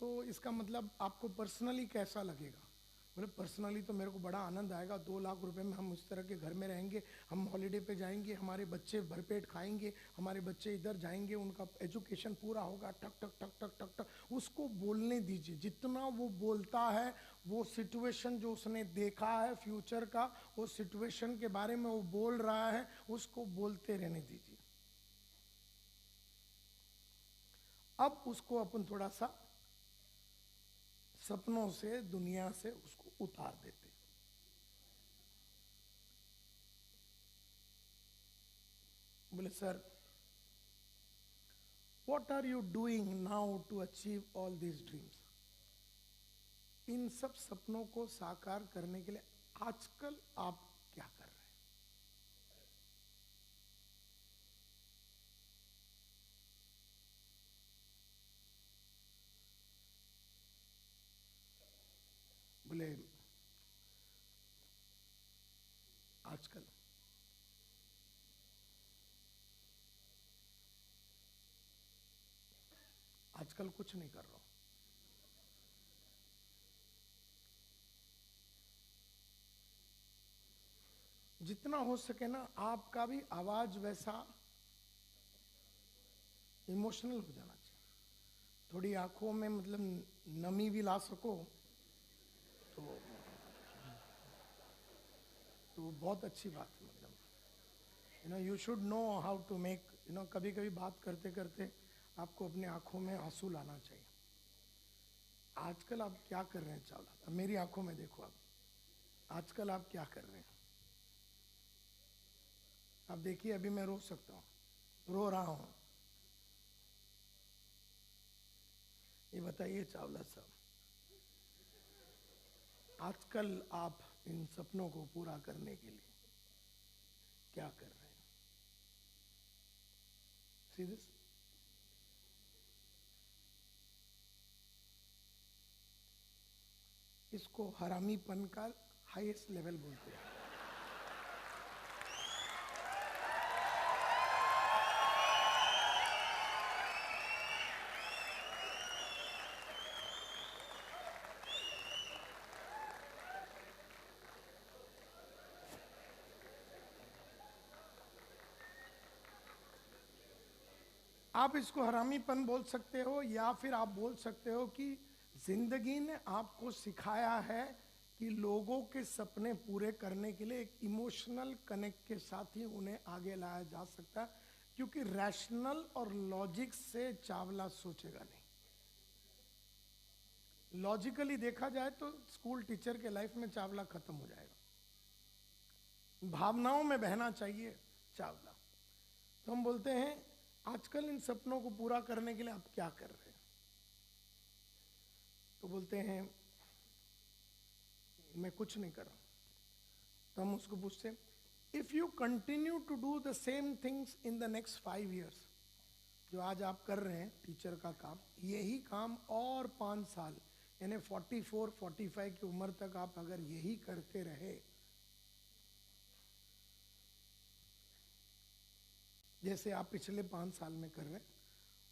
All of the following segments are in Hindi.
तो इसका मतलब आपको पर्सनली कैसा लगेगा? बोले पर्सनली तो मेरे को बड़ा आनंद आएगा, 2 लाख रुपए में हम उस तरह के घर में रहेंगे, हम हॉलीडे पे जाएंगे, हमारे बच्चे भरपेट खाएंगे, हमारे बच्चे इधर जाएंगे, उनका एजुकेशन पूरा होगा, टक टक टक टक टक टक। उसको बोलने दीजिए, जितना वो बोलता है, वो सिचुएशन जो उसने देखा है फ्यूचर का, वो सिचुएशन के बारे में वो बोल रहा है, उसको बोलते रहने दीजिए। अब उसको अपन थोड़ा सा सपनों से, दुनिया से उसको उतार देते। बोले sir, what are you doing now to achieve all these dreams? इन सब सपनों को साकार करने के लिए आजकल आप क्या कर रहे हैं? बोले आजकल आजकल कुछ नहीं कर रहा हूं। जितना हो सके ना, आपका भी आवाज वैसा इमोशनल हो जाना चाहिए, थोड़ी आंखों में मतलब नमी भी ला सको तो बहुत अच्छी बात है। मतलब you should know how to make, कभी कभी बात करते करते आपको अपने आंखों में आंसू लाना चाहिए। आजकल आप क्या कर रहे हैं चावला? अब मेरी आंखों में देखो, आप आजकल आप क्या कर रहे हैं? आप देखिए, अभी मैं रो सकता हूं, रो रहा हूं। ये बताइए चावला साहब, आजकल आप इन सपनों को पूरा करने के लिए क्या कर रहे हैं? सीरियस? इसको हरामीपन का हाईएस्ट लेवल बोलते हैं। आप इसको हरामीपन बोल सकते हो, या फिर आप बोल सकते हो कि जिंदगी ने आपको सिखाया है कि लोगों के सपने पूरे करने के लिए एक इमोशनल कनेक्ट के साथ ही उन्हें आगे लाया जा सकता है, क्योंकि रैशनल और लॉजिक से चावला सोचेगा नहीं। लॉजिकली देखा जाए तो स्कूल टीचर के लाइफ में चावला खत्म हो जाएगा। भावनाओं में बहना चाहिए चावला। तो हम बोलते हैं आजकल इन सपनों को पूरा करने के लिए आप क्या कर रहे हैं? तो बोलते हैं मैं कुछ नहीं कर रहा। तो हम उसको पूछते हैं, if you continue to do the same things in the next 5 years, जो आज आप कर रहे हैं टीचर का काम, यही काम और 5 साल यानी 44-45 की उम्र तक आप अगर यही करते रहे, जैसे आप पिछले 5 साल में कर रहे हैं,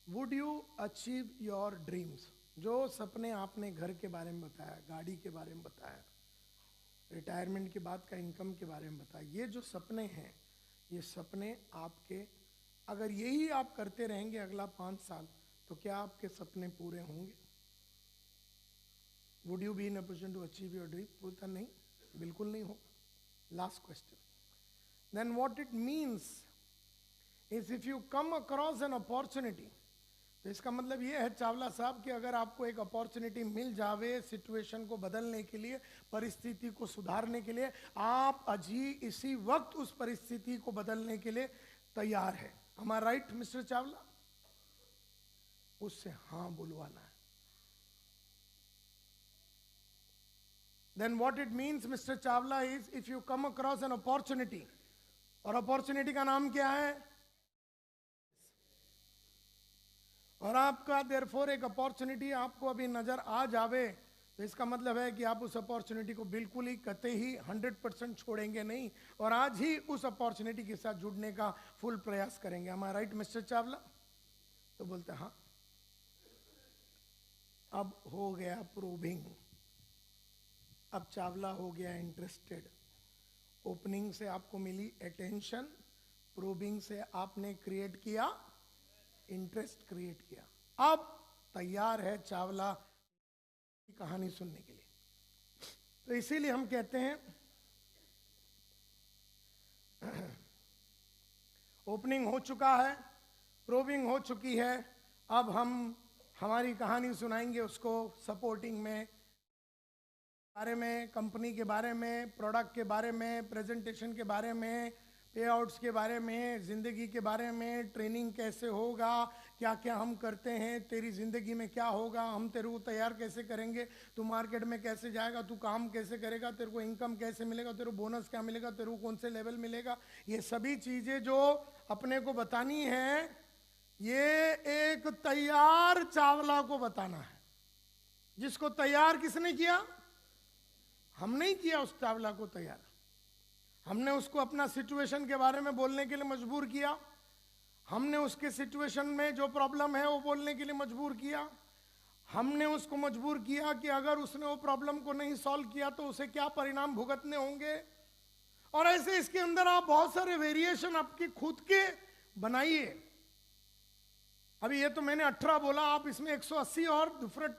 would you achieve your dreams? जो सपने आपने घर के बारे में बताया, गाड़ी के बारे में बताया, रिटायरमेंट के बाद का इनकम के बारे में बताया, ये जो सपने हैं, ये सपने आपके, अगर यही आप करते रहेंगे अगला 5 साल, तो क्या आपके सपने पूरे होंगे? Would you be in a position to achieve your dream? बोलता नहीं, बिल्कुल नहीं होगा। Last question, then what it means is if you come across an opportunity, तो इसका मतलब ये है चावला साहब कि अगर आपको एक अपॉर्चुनिटी मिल जावे सिचुएशन को बदलने के लिए, परिस्थिति को सुधारने के लिए, आप अजी इसी वक्त उस परिस्थिति को बदलने के लिए तैयार है। Am I right mister Chawla? उससे हाँ बुलवाना है। Then what it means mister Chawla is if you come across an opportunity, और अपॉर्चुनिटी का नाम क्या है? और आपका देयरफॉर एक अपॉर्चुनिटी आपको अभी नजर आ जावे, तो इसका मतलब है कि आप उस अपॉर्चुनिटी को बिल्कुल ही कतई ही 100% छोड़ेंगे नहीं, और आज ही उस अपॉर्चुनिटी के साथ जुड़ने का फुल प्रयास करेंगे। M I right mister Chawla? तो बोलते हाँ। अब हो गया प्रोबिंग, अब चावला हो गया इंटरेस्टेड। ओपनिंग से आपको मिली अटेंशन, प्रोबिंग से आपने क्रिएट किया इंटरेस्ट, क्रिएट किया। अब तैयार है चावला की कहानी सुनने के लिए। तो इसीलिए हम कहते हैं ओपनिंग हो चुका है, प्रोबिंग हो चुकी है, अब हम हमारी कहानी सुनाएंगे उसको सपोर्टिंग में, बारे में, कंपनी के बारे में, प्रोडक्ट के बारे में, प्रेजेंटेशन के बारे में, पे आउट्स के बारे में, ज़िंदगी के बारे में, ट्रेनिंग कैसे होगा, क्या क्या हम करते हैं, तेरी ज़िंदगी में क्या होगा, हम तेरे को तैयार कैसे करेंगे, तू मार्केट में कैसे जाएगा, तू काम कैसे करेगा, तेरे को इनकम कैसे मिलेगा, तेरे को बोनस क्या मिलेगा, तेरे को कौन से लेवल मिलेगा, ये सभी चीज़ें जो अपने को बतानी है, ये एक तैयार चावला को बताना है। जिसको तैयार किसने किया? हम नहीं किया उस चावला को तैयार, हमने उसको अपना सिचुएशन के बारे में बोलने के लिए मजबूर किया, हमने उसके सिचुएशन में जो प्रॉब्लम है वो बोलने के लिए मजबूर किया, हमने उसको मजबूर किया कि अगर उसने वो प्रॉब्लम को नहीं सॉल्व किया तो उसे क्या परिणाम भुगतने होंगे। और ऐसे इसके अंदर आप बहुत सारे वेरिएशन आपके खुद के बनाइए। अभी ये तो मैंने 18 बोला, आप इसमें 180 और डिफरेंट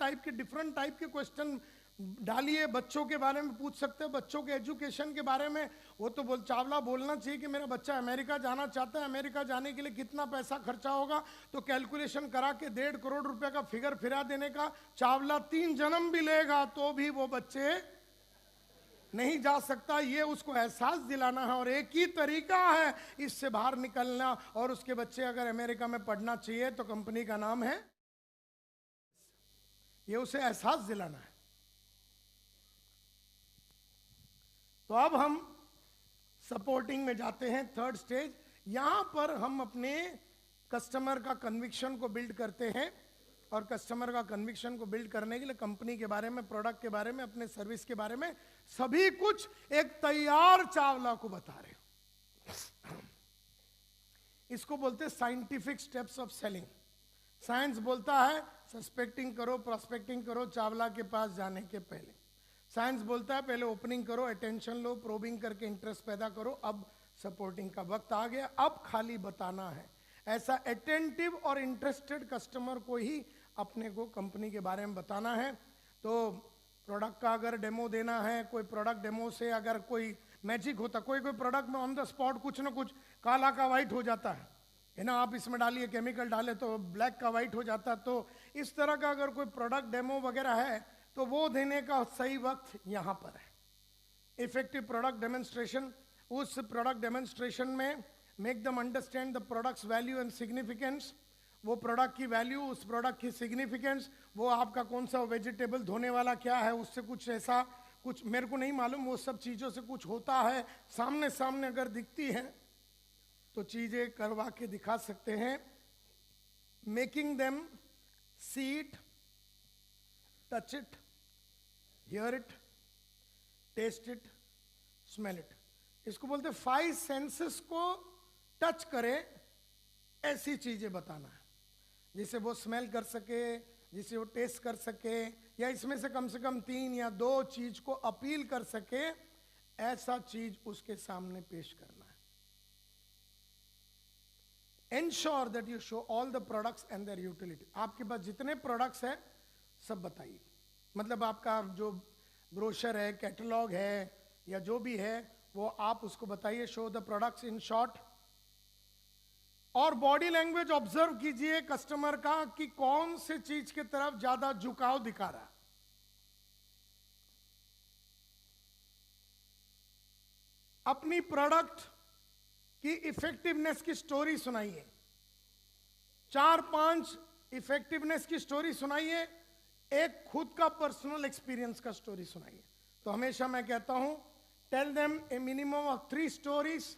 टाइप के क्वेश्चन डालिए। बच्चों के बारे में पूछ सकते हो, बच्चों के एजुकेशन के बारे में। वो तो चावला बोलना चाहिए कि मेरा बच्चा अमेरिका जाना चाहता है, अमेरिका जाने के लिए कितना पैसा खर्चा होगा, तो कैलकुलेशन करा के 1.5 करोड़ रुपए का फिगर फिरा देने का। चावला 3 जन्म भी लेगा तो भी वो बच्चे नहीं जा सकता, ये उसको एहसास दिलाना है। और एक ही तरीका है इससे बाहर निकलना, और उसके बच्चे अगर अमेरिका में पढ़ना चाहिए तो कंपनी का नाम है, ये उसे एहसास दिलाना है। तो अब हम सपोर्टिंग में जाते हैं, थर्ड स्टेज। यहां पर हम अपने कस्टमर का कन्विक्शन को बिल्ड करते हैं, और कस्टमर का कन्विक्शन को बिल्ड करने के लिए कंपनी के बारे में, प्रोडक्ट के बारे में, अपने सर्विस के बारे में सभी कुछ एक तैयार चावला को बता रहे हैं। इसको बोलते हैं scientific steps of selling. Science बोलता है सस्पेक्टिंग करो, प्रोस्पेक्टिंग करो चावला के पास जाने के पहले। साइंस बोलता है पहले ओपनिंग करो, अटेंशन लो, प्रोबिंग करके इंटरेस्ट पैदा करो। अब सपोर्टिंग का वक्त आ गया, अब खाली बताना है। ऐसा अटेंटिव और इंटरेस्टेड कस्टमर को ही अपने को कंपनी के बारे में बताना है। तो प्रोडक्ट का अगर डेमो देना है, कोई प्रोडक्ट डेमो से अगर कोई मैजिक होता, कोई प्रोडक्ट में ऑन द स्पॉट कुछ ना कुछ काला का वाइट हो जाता है ना, आप इसमें डालिए केमिकल डाले तो ब्लैक का वाइट हो जाता है। तो इस तरह का अगर कोई प्रोडक्ट डेमो वगैरह है तो वो देने का सही वक्त यहाँ पर है। इफेक्टिव प्रोडक्ट डेमोन्स्ट्रेशन, उस प्रोडक्ट डेमोन्स्ट्रेशन में make them understand the products value and significance. वो प्रोडक्ट की वैल्यू, उस प्रोडक्ट की सिग्निफिकेंस, वो आपका कौन सा वेजिटेबल धोने वाला क्या है, उससे कुछ ऐसा कुछ मेरे को नहीं मालूम, वो सब चीज़ों से कुछ होता है, सामने सामने अगर दिखती है तो चीज़ें करवा के दिखा सकते हैं। Making them see it, touch it, hear it, taste it, smell it. इसको बोलते 5 सेंसेस को टच करे, ऐसी चीजें बताना है जिसे वो स्मेल कर सके, जिसे वो टेस्ट कर सके, या इसमें से कम 3 या 2 चीज को अपील कर सके, ऐसा चीज उसके सामने पेश करना है। Ensure that you show all the products and their utility. आपके पास जितने प्रोडक्ट्स हैं सब बताइए। मतलब आपका जो ब्रोशर है, कैटलॉग है, या जो भी है वो आप उसको बताइए। Show the products in short. और बॉडी लैंग्वेज ऑब्जर्व कीजिए कस्टमर का कि कौन से चीज के तरफ ज्यादा झुकाव दिखा रहा है। अपनी प्रोडक्ट की इफेक्टिवनेस की स्टोरी सुनाइए, 4-5 इफेक्टिवनेस की स्टोरी सुनाइए, एक खुद का पर्सनल एक्सपीरियंस का स्टोरी सुनाइए। तो हमेशा मैं कहता हूं tell them a minimum of 3 stories,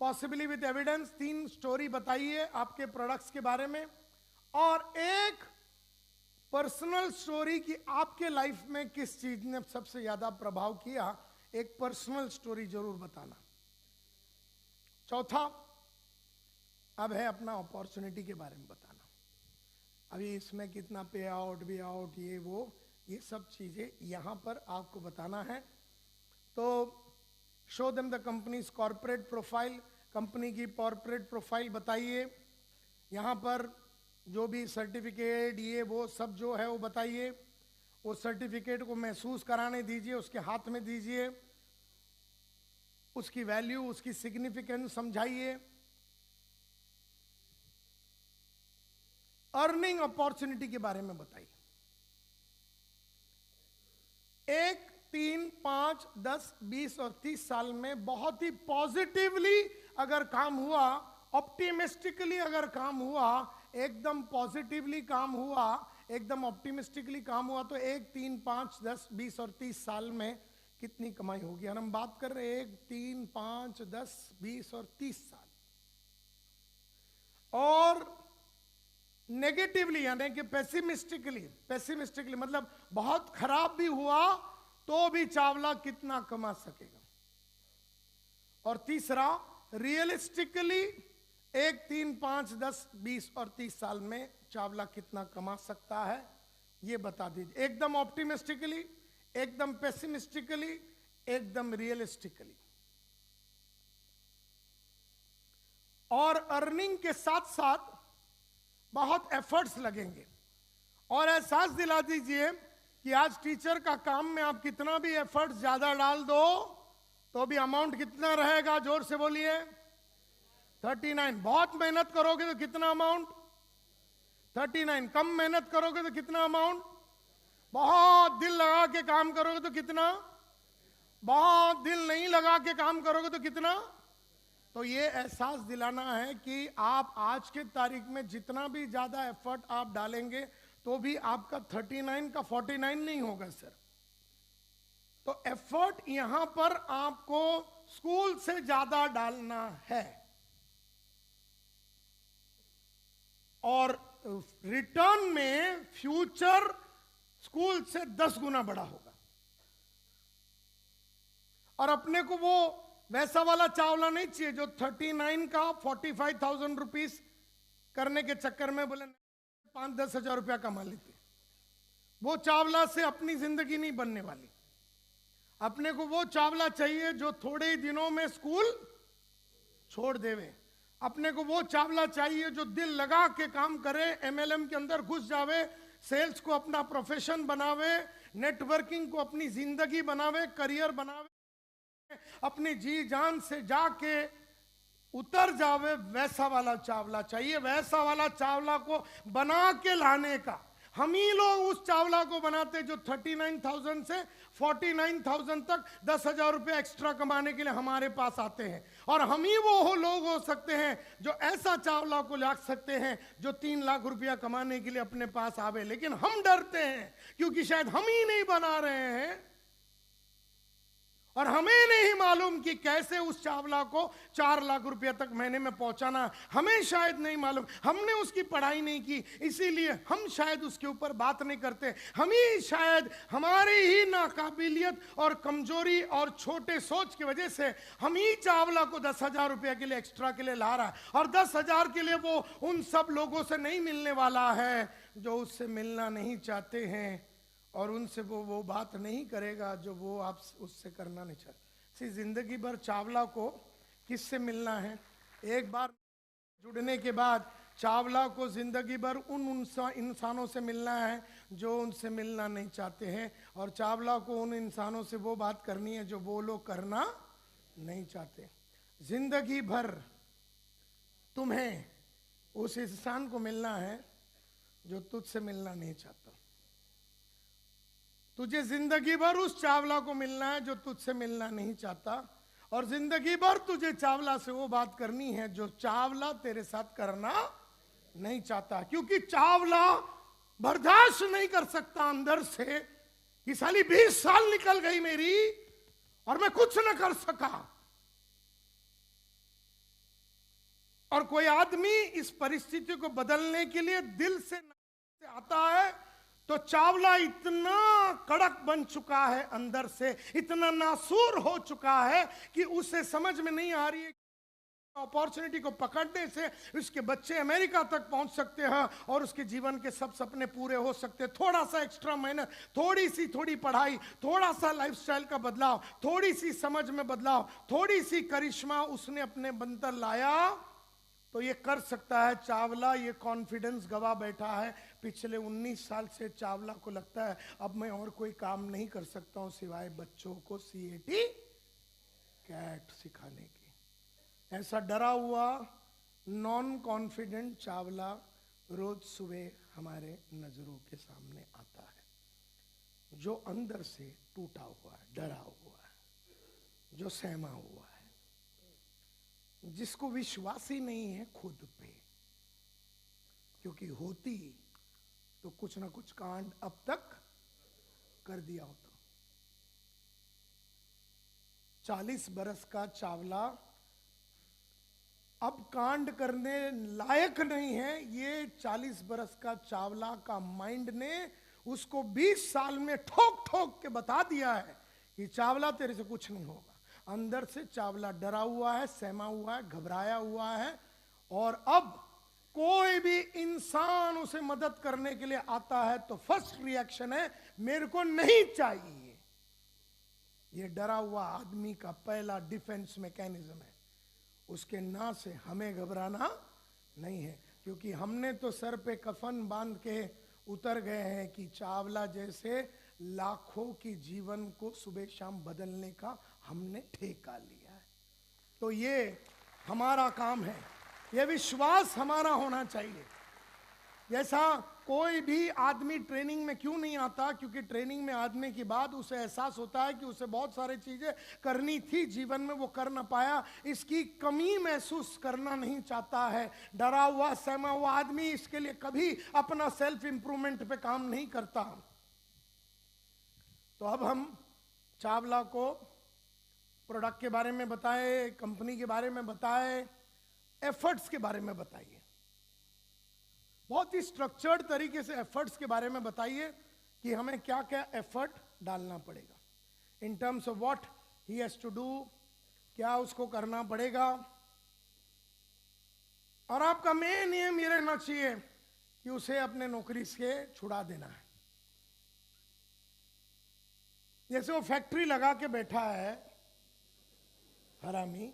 possibly with evidence. 3 story बताइए आपके प्रोडक्ट्स के बारे में, और एक पर्सनल स्टोरी की आपके लाइफ में किस चीज ने सबसे ज्यादा प्रभाव किया, एक पर्सनल स्टोरी जरूर बताना। चौथा अब है अपना अपॉर्चुनिटी के बारे में बताना। अभी इसमें कितना पे आउट भी आउट ये वो ये सब चीज़ें यहाँ पर आपको बताना है। तो show them the companies corporate profile, company की कॉर्पोरेट प्रोफाइल बताइए। यहाँ पर जो भी सर्टिफिकेट ये वो सब जो है वो बताइए। वो सर्टिफिकेट को महसूस कराने दीजिए, उसके हाथ में दीजिए, उसकी वैल्यू, उसकी सिग्निफिकेंस समझाइए। अर्निंग अपॉर्चुनिटी के बारे में बताइए। 1, 3, 5, 10, 20 और 30 साल में बहुत ही पॉजिटिवली अगर काम हुआ, ऑप्टिमिस्टिकली अगर काम हुआ, एकदम पॉजिटिवली काम हुआ, एकदम ऑप्टिमिस्टिकली काम हुआ, तो 1, 3, 5, 10, 20 और 30 साल में कितनी कमाई होगी। और हम बात कर रहे हैं 1, 3, 5, 10, 20 और 30 साल। और नेगेटिवली यानी कि पेसिमिस्टिकली मतलब बहुत खराब भी हुआ तो भी चावला कितना कमा सकेगा। और तीसरा रियलिस्टिकली 1, 3, 5, 10, 20 और 30 साल में चावला कितना कमा सकता है ये बता दीजिए। एकदम ऑप्टिमिस्टिकली, एकदम पेसिमिस्टिकली, एकदम रियलिस्टिकली। और अर्निंग के साथ साथ बहुत एफर्ट्स लगेंगे। और एहसास दिला दीजिए कि आज टीचर का काम में आप कितना भी एफर्ट्स ज्यादा डाल दो तो भी अमाउंट कितना रहेगा, जोर से बोलिए 39। बहुत मेहनत करोगे तो कितना अमाउंट 39। कम मेहनत करोगे तो कितना अमाउंट, बहुत दिल लगा के काम करोगे तो कितना, बहुत दिल नहीं लगा के काम करोगे तो कितना। तो ये एहसास दिलाना है कि आप आज के तारीख में जितना भी ज्यादा एफर्ट आप डालेंगे तो भी आपका 39 का 49 नहीं होगा सर। तो एफर्ट यहां पर आपको स्कूल से ज्यादा डालना है और रिटर्न में फ्यूचर स्कूल से 10 गुना बड़ा होगा। और अपने को वो वैसा वाला चावला नहीं चाहिए जो 39 का 45,000 रुपीज करने के चक्कर में बोले 5-10 हजार रुपया कमा लेते। वो चावला से अपनी जिंदगी नहीं बनने वाली। अपने को वो चावला चाहिए जो थोड़े ही दिनों में स्कूल छोड़ देवे। अपने को वो चावला चाहिए जो दिल लगा के काम करे, एमएलएम के अंदर घुस जावे, सेल्स को अपना प्रोफेशन बनावे, नेटवर्किंग को अपनी जिंदगी बनावे, करियर बनावे, अपनी जी जान से जाके उतर जावे। वैसा वाला चावला चाहिए। वैसा वाला चावला को बना के लाने का हम ही लोग उस चावला को बनाते जो 39,000 से 49,000 तक 10,000 रुपये एक्स्ट्रा कमाने के लिए हमारे पास आते हैं। और हम ही वो लोग हो सकते हैं जो ऐसा चावला को ला सकते हैं जो 3 लाख रुपया कमाने के लिए अपने पास आवे। लेकिन हम डरते हैं क्योंकि शायद हम ही नहीं बना रहे हैं और हमें नहीं मालूम कि कैसे उस चावला को 4 लाख रुपया तक महीने में पहुंचाना। हमें शायद नहीं मालूम, हमने उसकी पढ़ाई नहीं की, इसीलिए हम शायद उसके ऊपर बात नहीं करते। हम ही शायद हमारी ही नाकाबिलियत और कमजोरी और छोटे सोच की वजह से हम ही चावला को 10,000 रुपया के लिए एक्स्ट्रा के लिए ला रहा है। और 10,000 के लिए वो उन सब लोगों से नहीं मिलने वाला है जो उससे मिलना नहीं चाहते हैं और उनसे वो बात नहीं करेगा जो वो आप उससे करना नहीं चाहते। जिंदगी भर चावला को किससे मिलना है? एक बार जुड़ने के बाद चावला को जिंदगी भर उन इंसानों से मिलना है जो उनसे मिलना नहीं चाहते हैं। और चावला को उन इंसानों से वो बात करनी है जो वो लोग करना नहीं चाहते। जिंदगी भर तुम्हें उस इंसान को मिलना है जो तुझसे मिलना नहीं चाहता। तुझे जिंदगी भर उस चावला को मिलना है जो तुझसे मिलना नहीं चाहता। और जिंदगी भर तुझे चावला से वो बात करनी है जो चावला तेरे साथ करना नहीं चाहता। क्योंकि चावला बर्दाश्त नहीं कर सकता अंदर से कि साली 20 साल निकल गई मेरी और मैं कुछ न कर सका। और कोई आदमी इस परिस्थिति को बदलने के लिए दिल से आता है तो चावला इतना कड़क बन चुका है अंदर से, इतना नासूर हो चुका है कि उसे समझ में नहीं आ रही है अपॉर्चुनिटी को पकड़ने से उसके बच्चे अमेरिका तक पहुंच सकते हैं और उसके जीवन के सब सपने पूरे हो सकते हैं। थोड़ा सा एक्स्ट्रा मेहनत, थोड़ी पढ़ाई, थोड़ा सा लाइफस्टाइल का बदलाव, थोड़ी सी समझ में बदलाव, थोड़ी सी करिश्मा उसने अपने अंदर लाया तो ये कर सकता है। चावला ये कॉन्फिडेंस गवा बैठा है। पिछले 19 साल से चावला को लगता है अब मैं और कोई काम नहीं कर सकता हूं सिवाय बच्चों को CAT कैट सिखाने की। ऐसा डरा हुआ नॉन कॉन्फिडेंट चावला रोज सुबह हमारे नजरों के सामने आता है, जो अंदर से टूटा हुआ है, डरा हुआ है, जो सहमा हुआ है, जिसको विश्वास ही नहीं है खुद पे, क्योंकि होती तो कुछ ना कुछ कांड अब तक कर दिया होता। 40 बरस का चावला अब कांड करने लायक नहीं है। ये 40 बरस का चावला का माइंड ने उसको 20 साल में ठोक ठोक के बता दिया है कि चावला तेरे से कुछ नहीं होगा। अंदर से चावला डरा हुआ है, सहमा हुआ है, घबराया हुआ है और अब कोई भी इंसान उसे मदद करने के लिए आता है तो फर्स्ट रिएक्शन है मेरे को नहीं चाहिए। ये डरा हुआ आदमी का पहला डिफेंस मैकेनिज्म है। उसके ना से हमें घबराना नहीं है, क्योंकि हमने तो सर पे कफन बांध के उतर गए हैं कि चावला जैसे लाखों की जीवन को सुबह शाम बदलने का हमने ठेका लिया है। तो ये हमारा काम है, ये विश्वास हमारा होना चाहिए। जैसा कोई भी आदमी ट्रेनिंग में क्यों नहीं आता, क्योंकि ट्रेनिंग में आने के बाद उसे एहसास होता है कि उसे बहुत सारी चीजें करनी थी जीवन में, वो कर ना पाया, इसकी कमी महसूस करना नहीं चाहता है। डरा हुआ सहमा हुआ आदमी इसके लिए कभी अपना सेल्फ इंप्रूवमेंट पे काम नहीं करता। तो अब हम चावला को प्रोडक्ट के बारे में बताए, कंपनी के बारे में बताए, एफर्ट्स के बारे में बताइए। बहुत ही स्ट्रक्चर्ड तरीके से एफर्ट्स के बारे में बताइए कि हमें क्या क्या एफर्ट डालना पड़ेगा in terms of what he has to do, क्या उसको करना पड़ेगा। और आपका मेन एम ये रहना चाहिए कि उसे अपने नौकरी से छुड़ा देना है। जैसे वो फैक्ट्री लगा के बैठा है हरामी,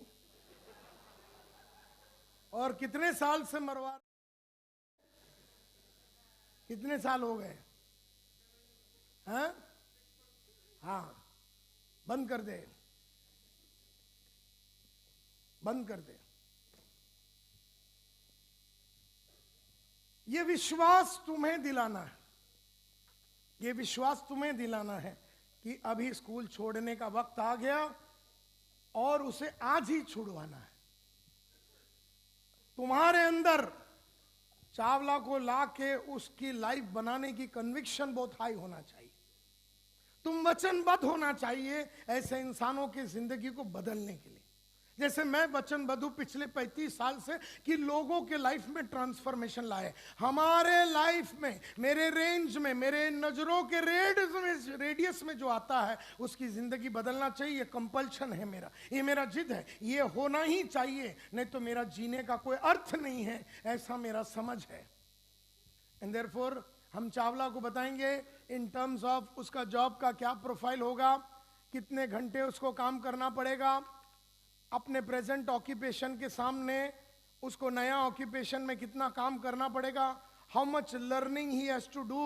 और कितने साल से मरवा, कितने साल हो गए? हाँ, बंद कर दे, बंद कर दे। ये विश्वास तुम्हें दिलाना है, ये विश्वास तुम्हें दिलाना है कि अभी स्कूल छोड़ने का वक्त आ गया और उसे आज ही छुड़वाना है। तुम्हारे अंदर चावला को लाके उसकी लाइफ बनाने की कन्विक्शन बहुत हाई होना चाहिए। तुम वचनबद्ध होना चाहिए ऐसे इंसानों की जिंदगी को बदलने के लिए, जैसे मैं वचनबद्ध हूं पिछले 35 साल से कि लोगों के लाइफ में ट्रांसफॉर्मेशन लाए। हमारे लाइफ में, मेरे रेंज में, मेरे नजरों के रेडियस में जो आता है उसकी जिंदगी बदलना चाहिए। ये कंपल्शन है मेरा, ये मेरा जिद है, ये होना ही चाहिए, नहीं तो मेरा जीने का कोई अर्थ नहीं है, ऐसा मेरा समझ है। एंड देयरफॉर हम चावला को बताएंगे इन टर्म्स ऑफ उसका जॉब का क्या प्रोफाइल होगा, कितने घंटे उसको काम करना पड़ेगा, अपने प्रेजेंट ऑक्यूपेशन के सामने उसको नया ऑक्यूपेशन में कितना काम करना पड़ेगा, how much learning he has to do,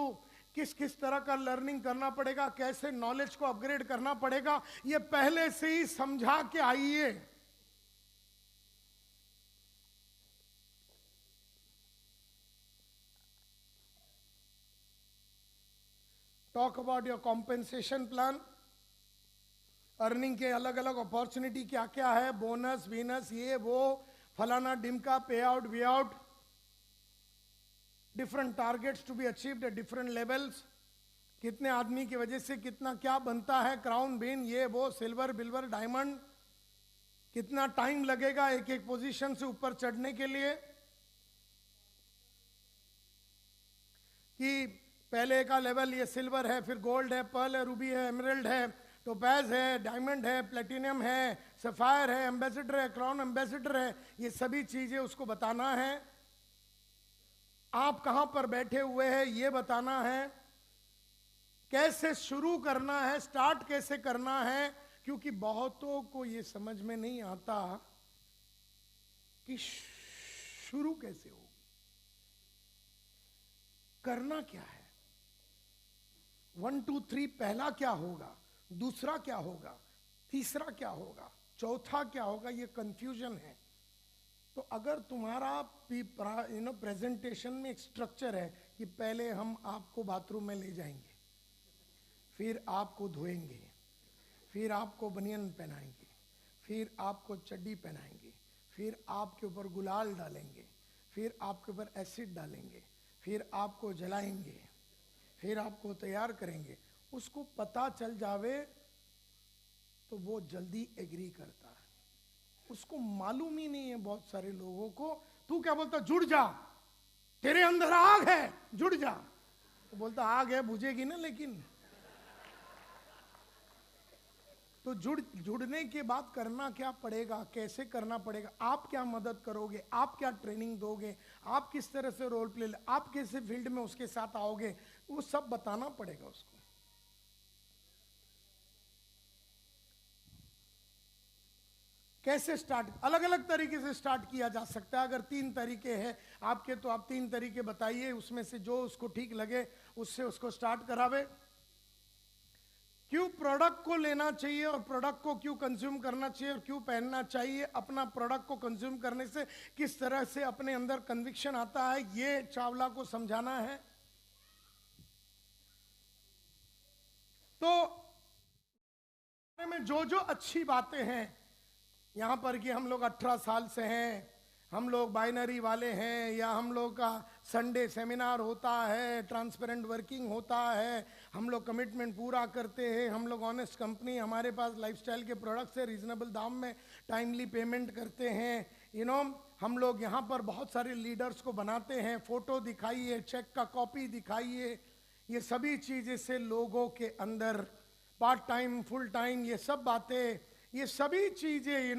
किस किस तरह का लर्निंग करना पड़ेगा, कैसे नॉलेज को अपग्रेड करना पड़ेगा, ये पहले से ही समझा के आइए। Talk about your compensation plan, earning के अलग अलग अपॉर्चुनिटी क्या क्या है, बोनस वीनस ये वो फलाना डिमका, pay out way out, different targets to be achieved at different levels, कितने आदमी की वजह से कितना क्या बनता है, क्राउन बीन ये वो, सिल्वर बिल्वर डायमंड, कितना टाइम लगेगा एक एक पोजीशन से ऊपर चढ़ने के लिए, कि पहले का लेवल ये सिल्वर है, फिर गोल्ड है, पर्ल है, रूबी है, एमरल्ड है, टोपैज है, डायमंड है, प्लेटिनियम है, सफायर है, एम्बेसडर है, क्राउन एम्बेसडर है, ये सभी चीजें उसको बताना है। आप कहां पर बैठे हुए हैं ये बताना है। कैसे शुरू करना है, स्टार्ट कैसे करना है, क्योंकि बहुतों को ये समझ में नहीं आता कि शुरू कैसे हो, करना क्या है। 1 2 3 पहला क्या होगा, दूसरा क्या होगा, तीसरा क्या होगा, चौथा क्या होगा, ये कंफ्यूजन है। तो अगर तुम्हारा प्रेजेंटेशन में एक स्ट्रक्चर है कि पहले हम आपको बाथरूम में ले जाएंगे, फिर आपको धोएंगे, फिर आपको बनियान पहनाएंगे, फिर आपको चड्डी पहनाएंगे, फिर आपके ऊपर गुलाल डालेंगे, फिर आपके ऊपर एसिड डालेंगे, फिर आपको जलाएंगे, फिर आपको तैयार करेंगे, उसको पता चल जावे तो वो जल्दी एग्री करता है। उसको मालूम ही नहीं है बहुत सारे लोगों को। तू क्या बोलता, जुड़ जा, तेरे अंदर आग है, जुड़ जा। तो बोलता आग है, बुझेगी ना, लेकिन तो जुड़ने के बाद करना क्या पड़ेगा, कैसे करना पड़ेगा, आप क्या मदद करोगे, आप क्या ट्रेनिंग दोगे, आप किस तरह से रोल प्ले, आप कैसे फील्ड में उसके साथ आओगे, वो सब बताना पड़ेगा उसको। कैसे स्टार्ट, अलग अलग तरीके से स्टार्ट किया जा सकता है। अगर 3 तरीके हैं आपके तो आप 3 तरीके बताइए, उसमें से जो उसको ठीक लगे उससे उसको स्टार्ट करावे। क्यों प्रोडक्ट को लेना चाहिए और प्रोडक्ट को क्यों कंज्यूम करना चाहिए और क्यों पहनना चाहिए, अपना प्रोडक्ट को कंज्यूम करने से किस तरह से अपने अंदर कन्विक्शन आता है, ये चावला को समझाना है। तो में जो जो अच्छी बातें हैं यहां पर कि हम लोग 18 साल से हैं, हम लोग बाइनरी वाले हैं, या हम लोग का संडे सेमिनार होता है, ट्रांसपेरेंट वर्किंग होता है, हम लोग कमिटमेंट पूरा करते हैं, हम लोग ऑनेस्ट कंपनी, हमारे पास लाइफस्टाइल के प्रोडक्ट्स है, रीजनेबल दाम में टाइमली पेमेंट करते हैं, हम लोग यहाँ पर बहुत सारे लीडर्स को बनाते हैं, फोटो दिखाइए, चेक का कॉपी दिखाइए, ये सभी चीज़ें से लोगों के अंदर पार्ट टाइम, फुल टाइम, ये सब बातें, ये सभी चीज़ें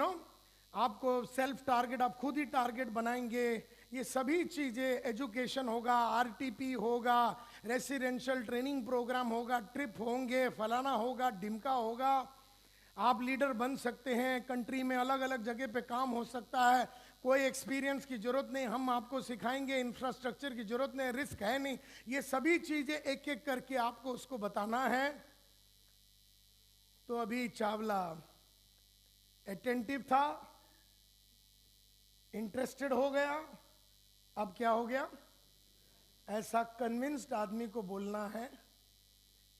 आपको सेल्फ टारगेट, आप खुद ही टारगेट बनाएंगे, ये सभी चीज़ें, एजुकेशन होगा, आरटीपी होगा, रेसिडेंशियल ट्रेनिंग प्रोग्राम होगा, ट्रिप होंगे, फलाना होगा, ढिमका होगा, आप लीडर बन सकते हैं, कंट्री में अलग अलग जगह पे काम हो सकता है, कोई एक्सपीरियंस की जरूरत नहीं, हम आपको सिखाएंगे, इंफ्रास्ट्रक्चर की जरूरत नहीं, रिस्क है नहीं, ये सभी चीज़ें एक एक करके आपको उसको बताना है। तो अभी चावला अटेंटिव था, इंटरेस्टेड हो गया, अब क्या हो गया, ऐसा कन्विंस्ड आदमी को बोलना है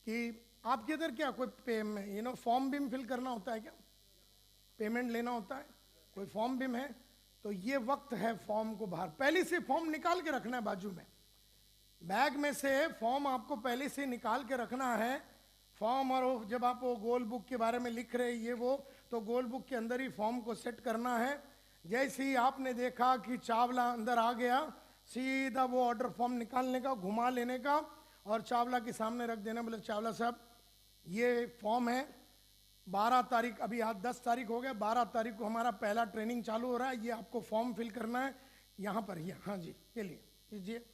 कि आपके इधर क्या कोई फॉर्म बिम फिल करना होता है क्या, पेमेंट लेना होता है, कोई फॉर्म बिम है, तो ये वक्त है फॉर्म को बाहर पहले से फॉर्म निकाल के रखना है, बाजू में बैग में से फॉर्म आपको पहले से निकाल के रखना है फॉर्म। और जब आप वो गोल बुक के बारे में लिख रहे ये वो, तो गोल बुक के अंदर ही फॉर्म को सेट करना है। जैसे ही आपने देखा कि चावला अंदर आ गया, सीधा वो ऑर्डर फॉर्म निकालने का, घुमा लेने का और चावला के सामने रख देना, बोले चावला साहब ये फॉर्म है, 12 तारीख, अभी आज 10 तारीख हो गया, 12 तारीख को हमारा पहला ट्रेनिंग चालू हो रहा है, ये आपको फॉर्म फिल करना है यहाँ पर, ये हाँ जी, ये लीजिए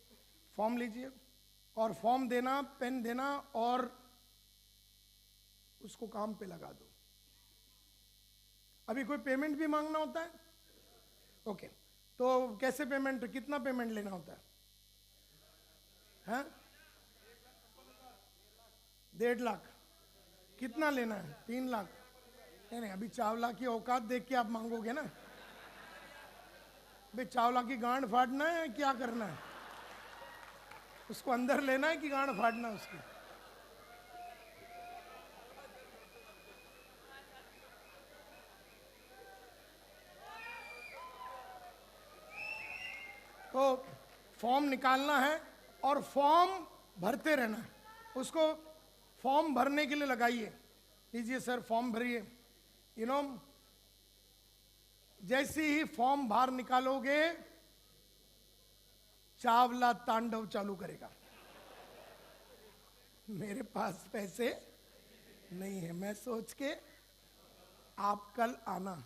फॉर्म लीजिए, और फॉर्म देना, पेन देना और उसको काम पे लगा दो। अभी कोई पेमेंट भी मांगना होता है, ओके, तो कैसे पेमेंट, कितना पेमेंट लेना होता है, हाँ 1.5 लाख, कितना लेना है, 3 लाख, नहीं अभी चावला की औकात देख के आप मांगोगे ना, भाई चावला की गांड फाड़ना है, क्या करना है, उसको अंदर लेना है कि गांड फाड़ना है उसकी। तो फॉर्म निकालना है और फॉर्म भरते रहना है, उसको फॉर्म भरने के लिए लगाइए, लीजिए सर फॉर्म भरिए, जैसे ही फॉर्म बाहर निकालोगे चावला तांडव चालू करेगा, मेरे पास पैसे नहीं है, मैं सोच के आप कल आना,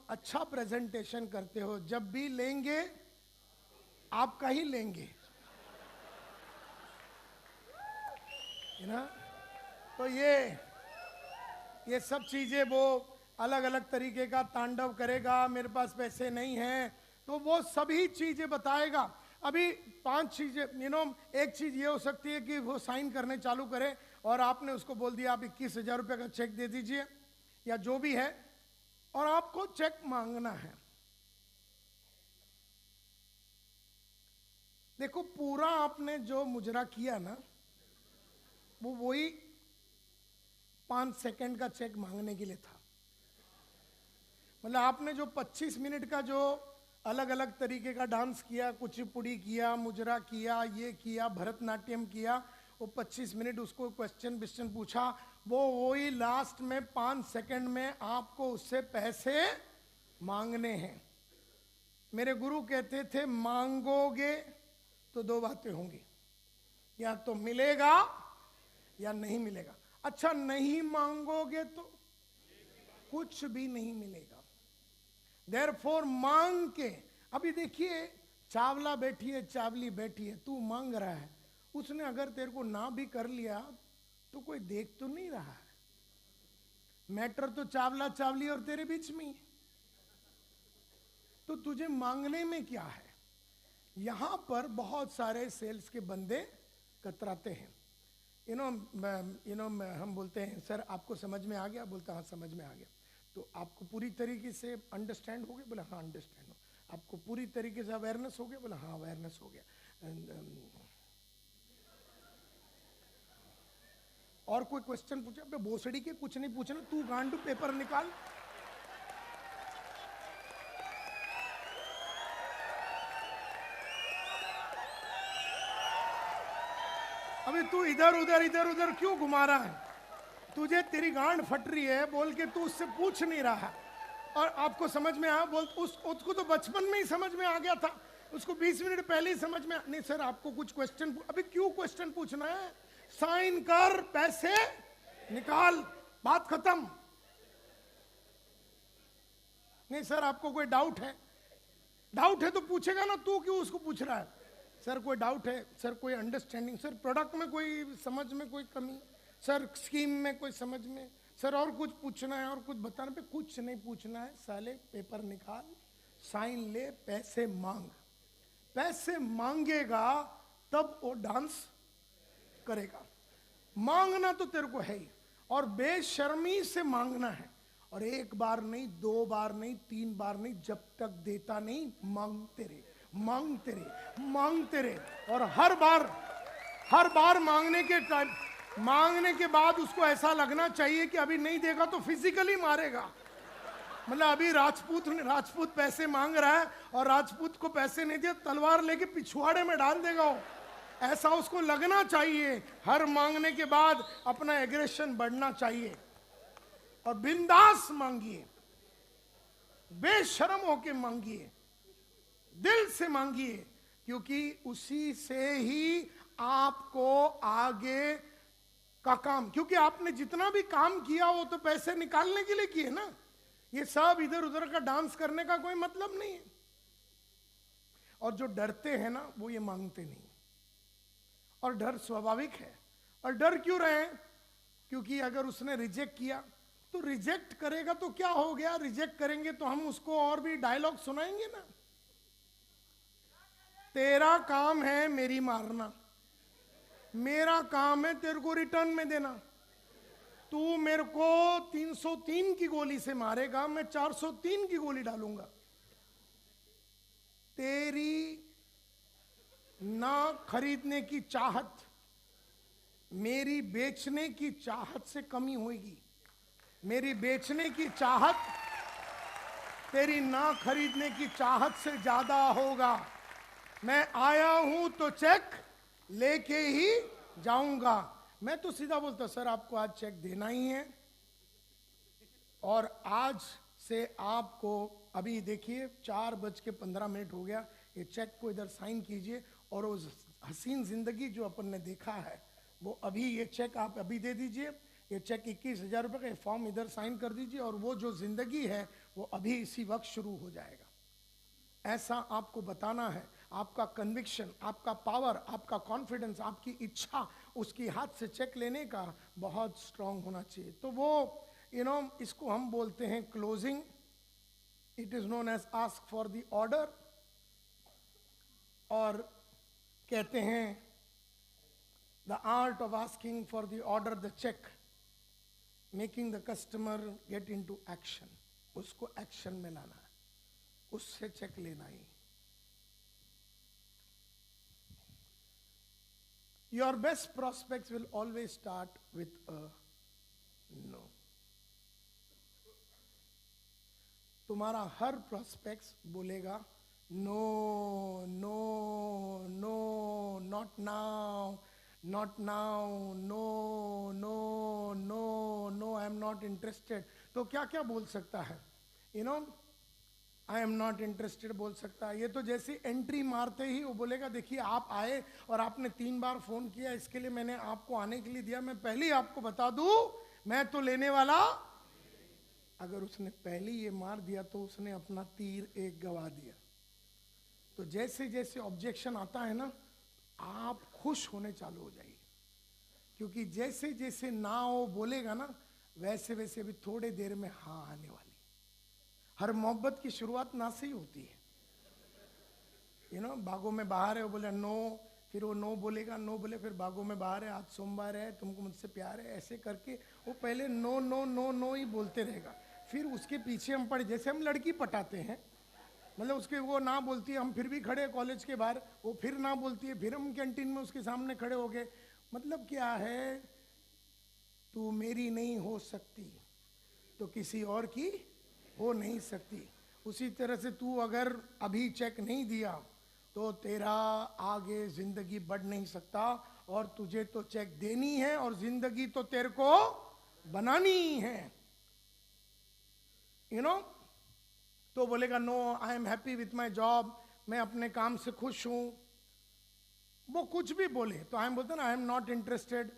अच्छा प्रेजेंटेशन करते हो, जब भी लेंगे आपका ही लेंगे, तो ये सब चीजें वो अलग अलग तरीके का तांडव करेगा, मेरे पास पैसे नहीं हैं, तो वो सभी चीजें बताएगा। अभी 5 चीजें, एक चीज ये हो सकती है कि वो साइन करने चालू करे और आपने उसको बोल दिया आप 21,000 रुपये का चेक दे दीजिए या जो भी है, और आपको चेक मांगना है। देखो पूरा आपने जो मुजरा किया ना, वो वही 5 सेकंड का चेक मांगने के लिए था। मतलब आपने जो 25 मिनट का जो अलग अलग तरीके का डांस किया, कुचिपुड़ी किया, मुजरा किया, ये किया, भरतनाट्यम किया, वो 25 मिनट उसको क्वेश्चन पूछा, वो वही लास्ट में 5 सेकंड में आपको उससे पैसे मांगने हैं। मेरे गुरु कहते थे मांगोगे तो 2 बातें होंगी, या तो मिलेगा या नहीं मिलेगा। अच्छा नहीं मांगोगे तो कुछ भी नहीं मिलेगा। देयरफॉर मांग के, अभी देखिए चावला बैठी है, चावली बैठी है, तू मांग रहा है, उसने अगर तेरे को ना भी कर लिया तो कोई देख तो नहीं रहा है, मैटर तो चावला चावली और तेरे बीच में ही, तो तुझे मांगने में क्या है। यहां पर बहुत सारे सेल्स के बंदे कतराते हैं। हम बोलते हैं सर आपको समझ में आ गया, बोलते हाँ समझ में आ गया, तो आपको पूरी तरीके से अंडरस्टैंड हो गया, बोला हाँ अंडरस्टैंड हो, आपको पूरी तरीके से अवेयरनेस हो गया, बोला हाँ अवेयरनेस हो गया। और कोई क्वेश्चन पूछा, अबे भोसड़ी के कुछ नहीं पूछना, तू गांडू पेपर निकाल। अभी तू इधर उधर क्यों घुमा रहा है, तुझे तेरी गांड फट रही है बोल के तू उससे पूछ नहीं रहा है। और आपको समझ में आया, बोल उसको तो बचपन में ही समझ में आ गया था, उसको 20 मिनट पहले ही समझ में नहीं सर आपको कुछ क्वेश्चन, अभी क्यों क्वेश्चन पूछना है, साइन कर पैसे निकाल, बात खत्म। नहीं सर आपको कोई डाउट है तो पूछेगा ना, तू क्यों उसको पूछ रहा है। सर कोई डाउट है, सर कोई अंडरस्टैंडिंग, सर प्रोडक्ट में कोई समझ में कोई कमी, सर स्कीम में कोई समझ में, सर और कुछ पूछना है और कुछ बताना पे, कुछ नहीं पूछना है साले, पेपर निकाल, साइन ले, पैसे मांग। पैसे मांगेगा तब वो डांस करेगा। मांगना तो तेरे को है ही, और बेशर्मी से मांगना है, और 1 बार नहीं, 2 बार नहीं, 3 बार नहीं, जब तक देता नहीं मांगते रहे, मांगते रहे। और हर बार मांगने के बाद उसको ऐसा लगना चाहिए कि अभी नहीं देगा तो फिजिकली मारेगा। मतलब अभी राजपूत पैसे मांग रहा है और राजपूत को पैसे नहीं दिया, तलवार लेके पिछवाड़े में डाल देगा वो, ऐसा उसको लगना चाहिए। हर मांगने के बाद अपना एग्रेशन बढ़ना चाहिए, और बिंदास मांगिए, बेशर्म होके मांगिए, दिल से मांगिए, क्योंकि उसी से ही आपको आगे का काम, क्योंकि आपने जितना भी काम किया वो तो पैसे निकालने के लिए किए ना, ये सब इधर उधर का डांस करने का कोई मतलब नहीं है। और जो डरते हैं ना वो ये मांगते नहीं, और डर स्वाभाविक है। और डर क्यों रहे हैं, क्योंकि अगर उसने रिजेक्ट किया तो रिजेक्ट करेगा तो क्या हो गया, रिजेक्ट करेंगे तो हम उसको और भी डायलॉग सुनाएंगे ना। तेरा काम है मेरी मारना, मेरा काम है तेरे को रिटर्न में देना। तू मेरे को 303 की गोली से मारेगा, मैं 403 की गोली डालूंगा। तेरी ना खरीदने की चाहत मेरी बेचने की चाहत से कमी होगी, मेरी बेचने की चाहत तेरी ना खरीदने की चाहत से ज्यादा होगा। मैं आया हूं तो चेक लेके ही जाऊंगा। मैं तो सीधा बोलता सर आपको आज चेक देना ही है, और आज से आपको, अभी देखिए 4:15 हो गया, ये चेक को इधर साइन कीजिए, और उस हसीन जिंदगी जो अपन ने देखा है वो अभी, ये चेक आप अभी दे दीजिए, ये चेक 21,000 रुपये का, ये फॉर्म इधर साइन कर दीजिए और वो जो जिंदगी है वो अभी इसी वक्त शुरू हो जाएगा। ऐसा आपको बताना है। आपका कन्विक्शन, आपका पावर, आपका कॉन्फिडेंस, आपकी इच्छा उसकी हाथ से चेक लेने का बहुत स्ट्रांग होना चाहिए। तो वो इसको हम बोलते हैं closing. It is known as ask for the order, और कहते हैं the art of asking for the order, the cheque, making the customer get in to action. उसको एक्शन में लाना है, उससे चेक लेना ही। Your best prospects will always start with a no. तुम्हारा हर प्रोस्पेक्ट्स बोलेगा no no no, not now, not now, no no no no, I am not interested. तो क्या क्या बोल सकता है? आई एम नॉट इंटरेस्टेड बोल सकता है। ये तो जैसे एंट्री मारते ही वो बोलेगा देखिए आप आए और आपने 3 बार फोन किया, इसके लिए मैंने आपको आने के लिए दिया, मैं पहले ही आपको बता दूं मैं तो लेने वाला। अगर उसने पहले ये मार दिया तो उसने अपना तीर एक गवा दिया। तो जैसे जैसे ऑब्जेक्शन आता है ना, आप खुश होने चालू हो जाइए, क्योंकि जैसे जैसे ना वो बोलेगा ना, वैसे वैसे अभी थोड़े देर में हाँ आने वाली। हर मोहब्बत की शुरुआत ना से ही होती है। बागों में बाहर है, वो बोले नो, फिर वो नो बोलेगा, नो बोले फिर बागों में बाहर है, आज सोमवार है, तुमको मुझसे प्यार है, ऐसे करके वो पहले नो नो नो नो ही बोलते रहेगा। फिर उसके पीछे हम पड़े, जैसे हम लड़की पटाते हैं, मतलब उसके वो ना बोलती है, हम फिर भी खड़े कॉलेज के बाहर, वो फिर ना बोलती है, फिर हम कैंटीन में उसके सामने खड़े हो गए। मतलब क्या है, तू मेरी नहीं हो सकती तो किसी और की हो नहीं सकती। उसी तरह से तू अगर अभी चेक नहीं दिया तो तेरा आगे जिंदगी बढ़ नहीं सकता, और तुझे तो चेक देनी है और जिंदगी तो तेरे को बनानी है। तो बोलेगा no, I am happy with my job, मैं अपने काम से खुश हूं। वो कुछ भी बोले तो आई एम बोलता ना आई एम नॉट इंटरेस्टेड,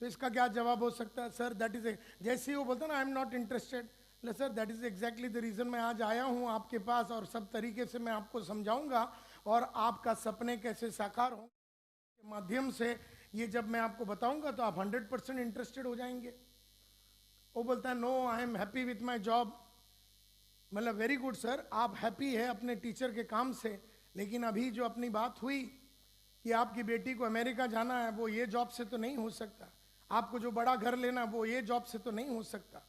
तो इसका क्या जवाब हो सकता है? सर दैट इज, जैसे ही वो बोलता ना I am not interested, sir that is exactly the reason मैं आज आया हूं आपके पास, और सब तरीके से मैं आपको समझाऊंगा और आपका सपने कैसे साकार हों के माध्यम से, ये जब मैं आपको बताऊंगा तो आप 100% इंटरेस्टेड हो जाएंगे। वो बोलता है no, I am happy with my job. मतलब वेरी गुड सर, आप हैप्पी है अपने टीचर के काम से, लेकिन अभी जो अपनी बात हुई कि आपकी बेटी को अमेरिका जाना है, वो ये जॉब से तो नहीं हो सकता। आपको जो बड़ा घर लेना वो ये जॉब से तो नहीं हो सकता।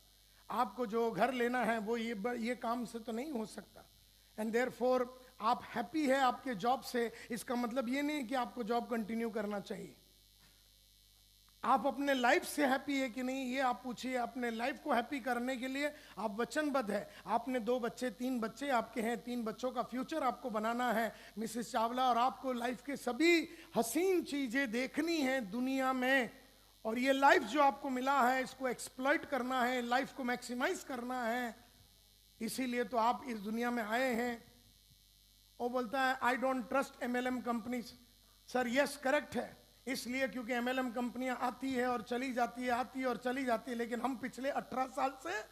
आपको जो घर लेना है वो ये काम से तो नहीं हो सकता। एंड देयरफॉर आप हैप्पी है आपके जॉब से, इसका मतलब ये नहीं कि आपको जॉब कंटिन्यू करना चाहिए। आप अपने लाइफ से हैप्पी है कि नहीं, ये आप पूछिए। अपने लाइफ को हैप्पी करने के लिए आप वचनबद्ध है। आपने 2 बच्चे 3 बच्चे आपके हैं, 3 बच्चों का फ्यूचर आपको बनाना है मिसेस चावला, और आपको लाइफ के सभी हसीन चीजें देखनी है दुनिया में, और ये लाइफ जो आपको मिला है इसको एक्सप्लॉइट करना है, लाइफ को मैक्सिमाइज करना है। इसीलिए तो आप इस दुनिया में आए हैं। वो बोलता है I don't trust MLM companies. Sir yes correct है, इसलिए क्योंकि MLM कंपनियां आती है और चली जाती है, आती है और चली जाती है, लेकिन हम पिछले 18 साल से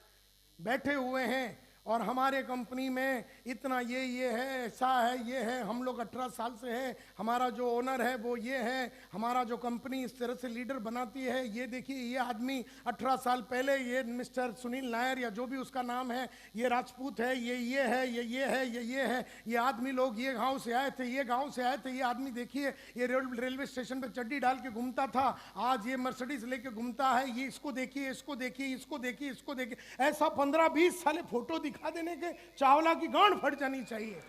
बैठे हुए हैं और हमारे कंपनी में इतना ये है, ऐसा है, ये है, हम लोग 18 साल से है, हमारा जो ओनर है वो ये है, हमारा जो कंपनी इस तरह से लीडर बनाती है। ये देखिए ये आदमी 18 साल पहले, ये मिस्टर सुनील नायर या जो भी उसका नाम है, ये राजपूत है, ये है, ये है, ये है, ये आदमी लोग ये गांव से आए थे, ये गांव से आए थे। ये आदमी देखिए ये रेलवे स्टेशन पे चड्डी डाल के घूमता था, आज ये मर्सिडीज लेके घूमता है। ये इसको देखिए, इसको देखिए, इसको देखिए, इसको देखिए। ऐसा 15-20 साल फोटो दिखा देने के चावला की गांड फट जानी चाहिए।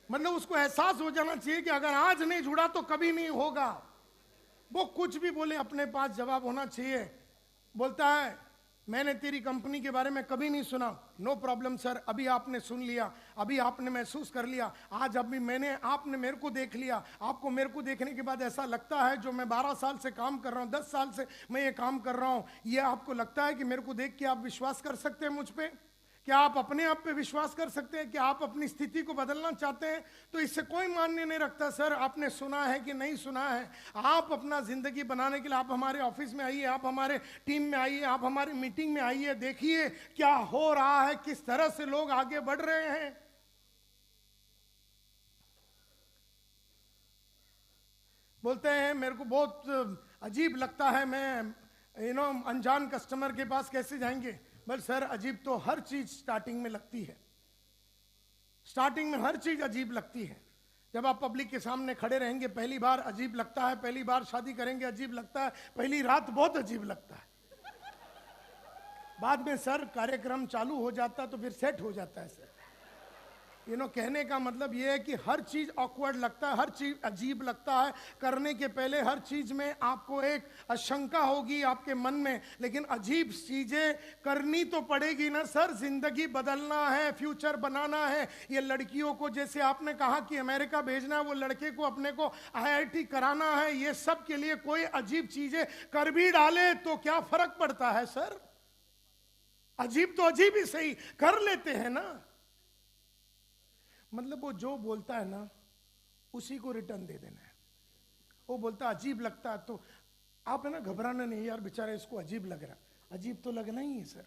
मतलब उसको एहसास हो जाना चाहिए कि अगर आज नहीं जुड़ा तो कभी नहीं होगा। वो कुछ भी बोले अपने पास जवाब होना चाहिए। बोलता है मैंने तेरी कंपनी के बारे में कभी नहीं सुना। नो प्रॉब्लम सर, अभी आपने सुन लिया, अभी आपने महसूस कर लिया, आज अभी आपने मेरे को देख लिया। आपको मेरे को देखने के बाद ऐसा लगता है जो मैं 12 साल से काम कर रहा हूँ, 10 साल से मैं ये काम कर रहा हूँ, ये आपको लगता है कि मेरे को देख के आप विश्वास कर सकते हैं मुझ पे क्या आप अपने आप पे विश्वास कर सकते हैं? क्या आप अपनी स्थिति को बदलना चाहते हैं? तो इससे कोई मान्य नहीं रखता सर आपने सुना है कि नहीं सुना है। आप अपना जिंदगी बनाने के लिए आप हमारे ऑफिस में आइए, आप हमारे टीम में आइए, आप हमारी मीटिंग में आइए, देखिए क्या हो रहा है, किस तरह से लोग आगे बढ़ रहे हैं। बोलते हैं मेरे को बहुत अजीब लगता है, मैं अनजान कस्टमर के पास कैसे जाएंगे? बल सर अजीब तो हर चीज स्टार्टिंग में लगती है, स्टार्टिंग में हर चीज अजीब लगती है। जब आप पब्लिक के सामने खड़े रहेंगे पहली बार अजीब लगता है, पहली बार शादी करेंगे अजीब लगता है, पहली रात बहुत अजीब लगता है। बाद में सर कार्यक्रम चालू हो जाता है तो फिर सेट हो जाता है सर। कहने का मतलब ये है कि हर चीज ऑकवर्ड लगता है, हर चीज अजीब लगता है। करने के पहले हर चीज में आपको एक आशंका होगी आपके मन में, लेकिन अजीब चीजें करनी तो पड़ेगी ना सर। जिंदगी बदलना है, फ्यूचर बनाना है। ये लड़कियों को जैसे आपने कहा कि अमेरिका भेजना है, वो लड़के को अपने को IIT कराना है, ये सब के लिए कोई अजीब चीजें कर भी डाले तो क्या फर्क पड़ता है सर? अजीब तो अजीब ही सही, कर लेते हैं ना। मतलब वो जो बोलता है ना उसी को रिटर्न दे देना है। वो बोलता अजीब लगता है तो आप है ना घबराना नहीं, यार बेचारे इसको अजीब लग रहा। अजीब तो लगना ही है सर,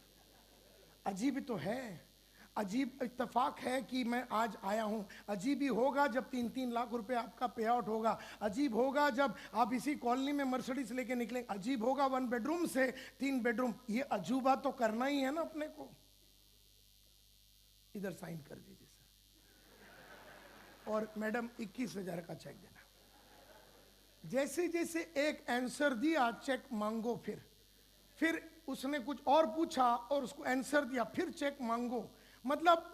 अजीब तो है। अजीब इत्तेफाक है कि मैं आज आया हूं। अजीब ही होगा जब 3-3 लाख रुपए आपका पे आउट होगा। अजीब होगा जब आप इसी कॉलोनी में मर्सिडीज लेके निकलेंगे। अजीब होगा 1 बेडरूम से 3 बेडरूम। ये अजूबा तो करना ही है ना अपने को। इधर साइन कर दीजिए और मैडम 21,000 का चेक देना। जैसे जैसे एक आंसर दिया चेक मांगो, फिर उसने कुछ और पूछा और उसको आंसर दिया, फिर चेक मांगो। मतलब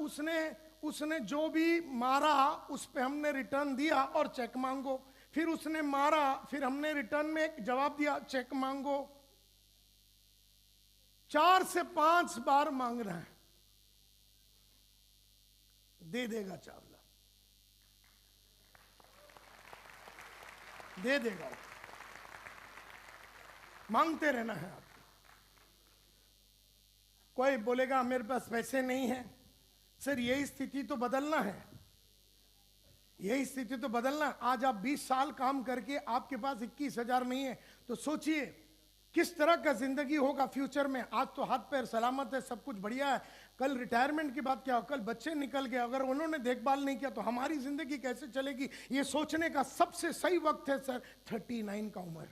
उसने जो भी मारा उस पे हमने रिटर्न दिया और चेक मांगो। फिर उसने मारा, फिर हमने रिटर्न में एक जवाब दिया, चेक मांगो। 4 से 5 बार मांग रहा है। दे देगा चावला, दे देगा। मांगते रहना है आपको। कोई बोलेगा मेरे पास पैसे नहीं है। सर यही स्थिति तो बदलना है, यही स्थिति तो बदलना। आज आप 20 साल काम करके आपके पास 21,000 नहीं है तो सोचिए किस तरह का जिंदगी होगा फ्यूचर में। आज तो हाथ पैर सलामत है, सब कुछ बढ़िया है। कल रिटायरमेंट की बात क्या हो, कल बच्चे निकल गए, अगर उन्होंने देखभाल नहीं किया तो हमारी जिंदगी कैसे चलेगी? ये सोचने का सबसे सही वक्त है सर 39 का उम्र।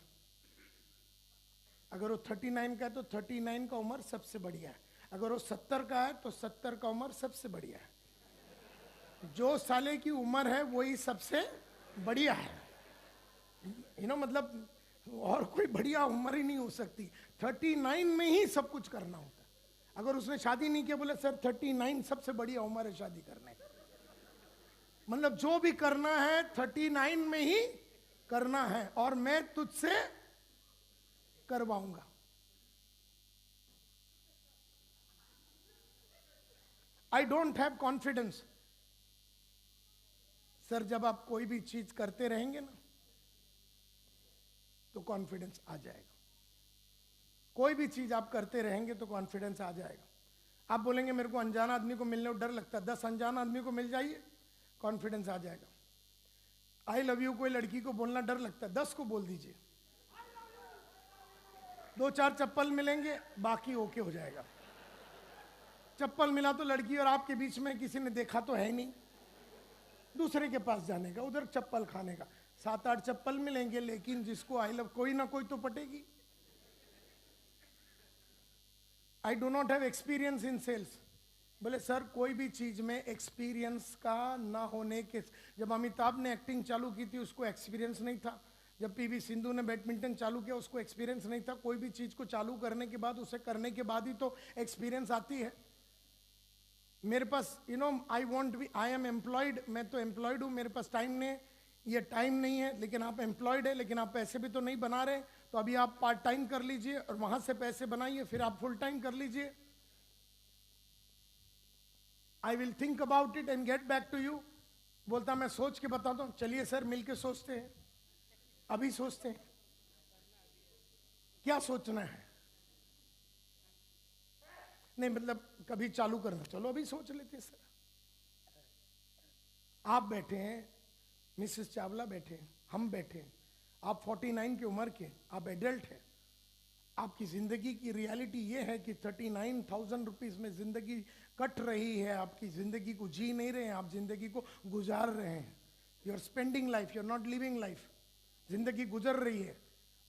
अगर वो 39 का है तो 39 का उम्र सबसे बढ़िया है। अगर वो 70 का है तो 70 का उम्र सबसे बढ़िया है। जो साले की उम्र है वही सबसे बढ़िया है। मतलब और कोई बढ़िया उम्र ही नहीं हो सकती। 39 में ही सब कुछ करना होता है। अगर उसने शादी नहीं किया, बोले सर 39 सबसे बढ़िया उम्र है शादी करने का। मतलब जो भी करना है 39 में ही करना है और मैं तुझसे करवाऊंगा। I don't have confidence. Sir जब आप कोई भी चीज करते रहेंगे ना तो कॉन्फिडेंस आ जाएगा। कोई भी चीज आप करते रहेंगे तो कॉन्फिडेंस आ जाएगा। आप बोलेंगे मेरे को अनजान आदमी को मिलने को डर लगता है, 10 अनजान आदमी को मिल जाइए, कॉन्फिडेंस आ जाएगा। आई लव यू कोई लड़की को बोलना डर लगता है, 10 को बोल दीजिए। 2-4 चप्पल मिलेंगे, बाकी ओके हो जाएगा। चप्पल मिला तो लड़की और आपके बीच में किसी ने देखा तो है नहीं, दूसरे के पास जाने का, उधर चप्पल खाने का। 7-8 चप्पल मिलेंगे, लेकिन जिसको आई लव कोई ना कोई तो पटेगी। I do not have experience in sales. बोले सर कोई भी चीज में एक्सपीरियंस का ना होने के। जब अमिताभ ने एक्टिंग चालू की थी उसको एक्सपीरियंस नहीं था। जब PV सिंधु ने बैडमिंटन चालू किया उसको एक्सपीरियंस नहीं था। कोई भी चीज को चालू करने के बाद उसे करने के बाद ही तो एक्सपीरियंस आती है। मेरे पास आई एम एम्प्लॉयड, मैं तो एम्प्लॉयड हूँ, मेरे पास टाइम नहीं है। ये टाइम नहीं है, लेकिन आप एम्प्लॉयड है, लेकिन आप पैसे भी तो नहीं बना रहे। तो अभी आप पार्ट टाइम कर लीजिए और वहां से पैसे बनाइए, फिर आप फुल टाइम कर लीजिए। I will think about it and get back to you. बोलता मैं सोच के बताता हूँ। चलिए सर मिलके सोचते हैं, अभी सोचते हैं क्या सोचना है। नहीं मतलब कभी चालू करना, चलो अभी सोच लेते सर। आप बैठे हैं, मिसेस चावला बैठे हैं, हम बैठे हैं, आप 49 की उम्र के, आप एडल्ट हैं, आपकी जिंदगी की रियलिटी ये है कि 39,000 रुपीज में जिंदगी कट रही है, आपकी जिंदगी को जी नहीं रहे हैं, आप जिंदगी को गुजार रहे हैं। You are spending life, you are not living life. जिंदगी गुजर रही है।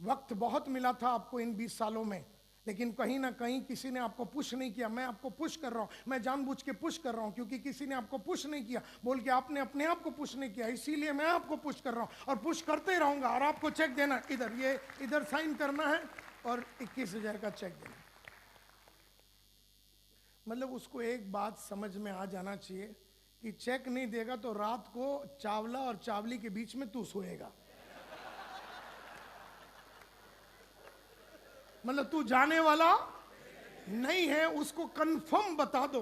वक्त बहुत मिला था आपको इन 20 सालों में, लेकिन कहीं ना कहीं किसी ने आपको पुश नहीं किया। मैं आपको पुश कर रहा हूं, मैं जानबूझ के पुश कर रहा हूं, क्योंकि किसी ने आपको पुश नहीं किया बोल के आपने अपने आप को पुश नहीं किया, इसीलिए मैं आपको पुश कर रहा हूं और पुश करते रहूंगा। और आपको चेक देना, इधर ये इधर साइन करना है और 21,000 का चेक देना। मतलब उसको एक बात समझ में आ जाना चाहिए कि चेक नहीं देगा तो रात को चावला और चावली के बीच में तू सोएगा। मतलब तू जाने वाला नहीं है, उसको कंफर्म बता दो।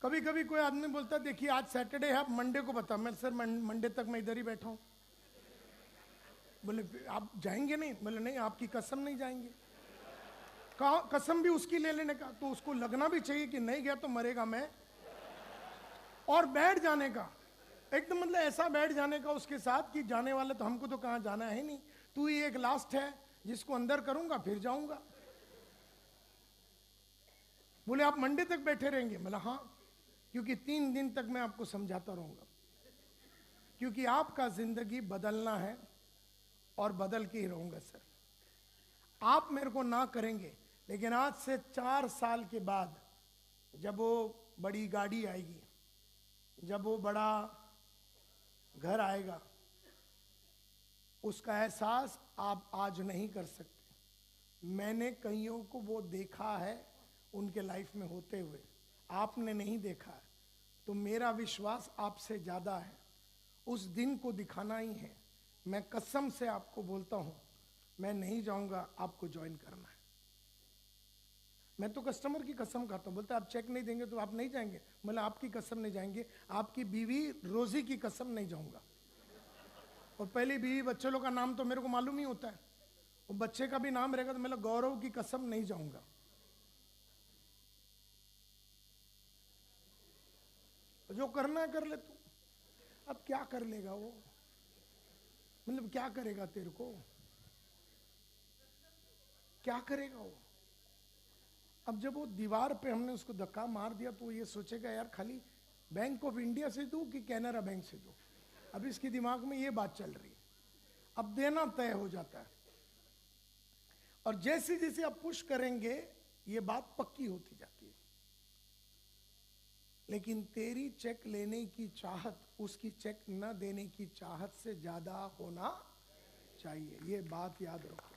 कभी कभी कोई आदमी बोलता है देखिए आज सैटरडे है, आप मंडे को बता। मैं सर मंडे तक मैं इधर ही बैठा हूं। बोले आप जाएंगे नहीं? बोले नहीं, आपकी कसम नहीं जाएंगे। कहा कसम भी उसकी ले लेने का, तो उसको लगना भी चाहिए कि नहीं गया तो मरेगा मैं। और बैठ जाने का एकदम, मतलब ऐसा बैठ जाने का उसके साथ कि जाने वाले तो हमको तो कहाँ जाना है नहीं, तू ही एक लास्ट है जिसको अंदर करूंगा फिर जाऊंगा। बोले आप मंडे तक बैठे रहेंगे? बोला हाँ, क्योंकि 3 दिन तक मैं आपको समझाता रहूंगा, क्योंकि आपका जिंदगी बदलना है और बदल के ही रहूंगा सर। आप मेरे को ना करेंगे, लेकिन आज से 4 साल के बाद जब वो बड़ी गाड़ी आएगी, जब वो बड़ा घर आएगा, उसका एहसास आप आज नहीं कर सकते। मैंने कईयों को वो देखा है उनके लाइफ में होते हुए, आपने नहीं देखा है, तो मेरा विश्वास आपसे ज्यादा है। उस दिन को दिखाना ही है। मैं कसम से आपको बोलता हूं, मैं नहीं जाऊंगा, आपको ज्वाइन करना है। मैं तो कस्टमर की कसम खाता हूं। बोलता आप चेक नहीं देंगे तो आप नहीं जाएंगे? मतलब आपकी कसम नहीं जाएंगे, आपकी बीवी रोजी की कसम नहीं जाऊंगा। और पहली बीवी बच्चे लोग का नाम तो मेरे को मालूम ही होता है, वो बच्चे का भी नाम रहेगा तो मैं गौरव की कसम नहीं जाऊंगा। जो करना है कर ले तू। अब क्या कर लेगा वो? मतलब क्या करेगा तेरे को? क्या करेगा वो? अब जब वो दीवार पे हमने उसको धक्का मार दिया तो ये सोचेगा यार खाली बैंक ऑफ इंडिया से दूं कि कैनरा बैंक से दूं। अब इसके दिमाग में ये बात चल रही है। अब देना तय हो जाता है, और जैसे जैसे आप पुश करेंगे ये बात पक्की होती जाती है। लेकिन तेरी चेक लेने की चाहत उसकी चेक न देने की चाहत से ज्यादा होना चाहिए, ये बात याद रखो।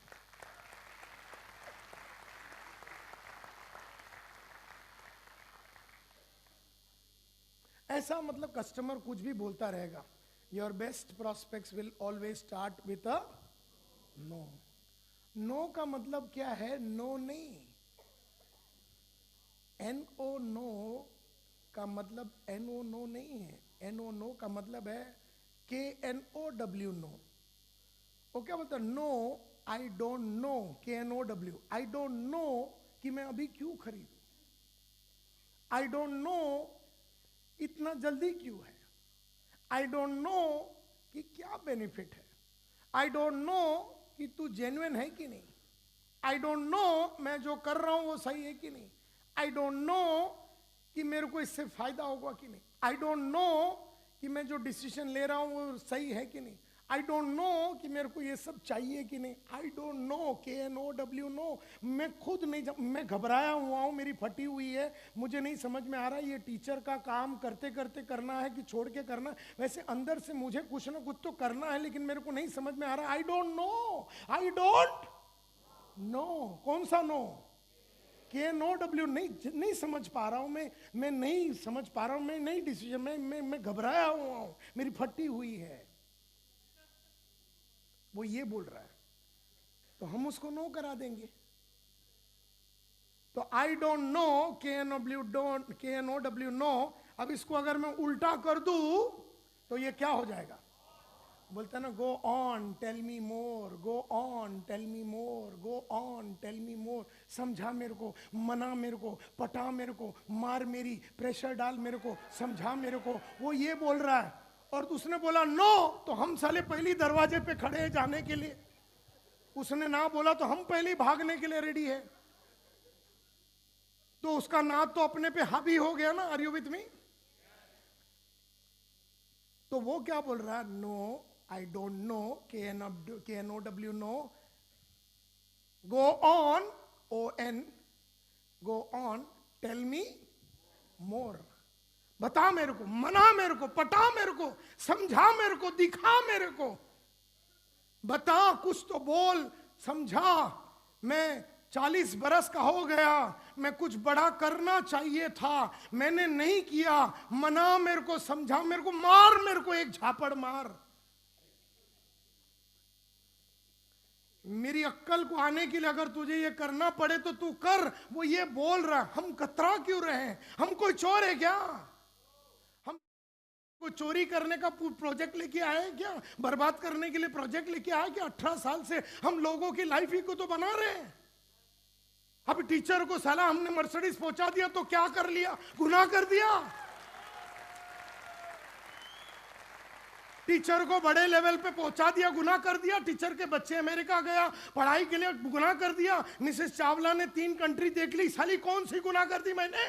ऐसा मतलब कस्टमर कुछ भी बोलता रहेगा, your best prospects will always start with a no. No का मतलब क्या है? नो नहीं, NO नो का मतलब NO नो नहीं है। NO नो का मतलब है KNOW नो। वो क्या बोलता है? No I don't know, KNOW, I don't know कि मैं अभी क्यों खरीदूं, आई डोंट नो इतना जल्दी क्यों है, आई डोंट नो कि क्या बेनिफिट है, आई डोंट नो कि तू जेन्युइन है कि नहीं, आई डोंट नो मैं जो कर रहा हूं वो सही है कि नहीं, आई डोंट नो कि मेरे को इससे फायदा होगा कि नहीं, आई डोंट नो कि मैं जो डिसीजन ले रहा हूं वो सही है कि नहीं, आई डोंट नो कि मेरे को ये सब चाहिए कि नहीं, I don't know, KNOW know. मैं खुद नहीं, मैं घबराया हुआ हूँ, मेरी फटी हुई है, मुझे नहीं समझ में आ रहा है ये टीचर का काम करते करते करना है कि छोड़ के करना है। वैसे अंदर से मुझे कुछ ना कुछ तो करना है, लेकिन मेरे को नहीं समझ में आ रहा। आई don't know, I don't no. कौन सा नो? KNOW नहीं समझ पा रहा हूं मैं नहीं समझ पा रहा हूं, मैं नहीं डिसीजन, मैं घबराया हुआ हूं, मेरी फटी हुई है। वो ये बोल रहा है तो हम उसको नो करा देंगे। तो I don't know, KNOW know, अब इसको अगर मैं उल्टा कर दूं तो ये क्या हो जाएगा? बोलता है ना, go on tell me more, go on tell me more, go on tell me more. समझा मेरे को, मना मेरे को, पटा मेरे को, मार मेरी, प्रेशर डाल मेरे को, समझा मेरे को, वो ये बोल रहा है। और उसने बोला नो, तो हम साले पहली दरवाजे पे खड़े हैं जाने के लिए। उसने ना बोला तो हम पहले ही भागने के लिए रेडी है। तो उसका ना तो अपने पे हावी हो गया ना। Are you with me? तो वो क्या बोल रहा है? No, I don't know, KNOW no, go on, ON, go on tell me more. बता मेरे को, मना मेरे को, पटा मेरे को, समझा मेरे को, दिखा मेरे को, बता, कुछ तो बोल, समझा। मैं 40 बरस का हो गया, मैं कुछ बड़ा करना चाहिए था, मैंने नहीं किया। मना मेरे को, समझा मेरे को, मार मेरे को, एक झापड़ मार। मेरी अक्कल को आने के लिए अगर तुझे ये करना पड़े तो तू कर। वो ये बोल रहा है। हम कतरा क्यों रहे हैं? हम कोई चोर है क्या? हम कोई चोरी करने का प्रोजेक्ट लेके आए हैं क्या? बर्बाद करने के लिए प्रोजेक्ट लेके आए क्या? 18 साल से हम लोगों की लाइफ ही को तो बना रहे हैं। अब टीचर को साला हमने मर्सिडीज पहुंचा दिया तो क्या कर लिया? गुनाह कर दिया। टीचर को बड़े लेवल पे पहुंचा दिया, गुनाह कर दिया। टीचर के बच्चे अमेरिका गया पढ़ाई के लिए, गुनाह कर दिया। मिसेस चावला ने 3 कंट्री देख ली, साली कौन सी गुनाह कर दी मैंने?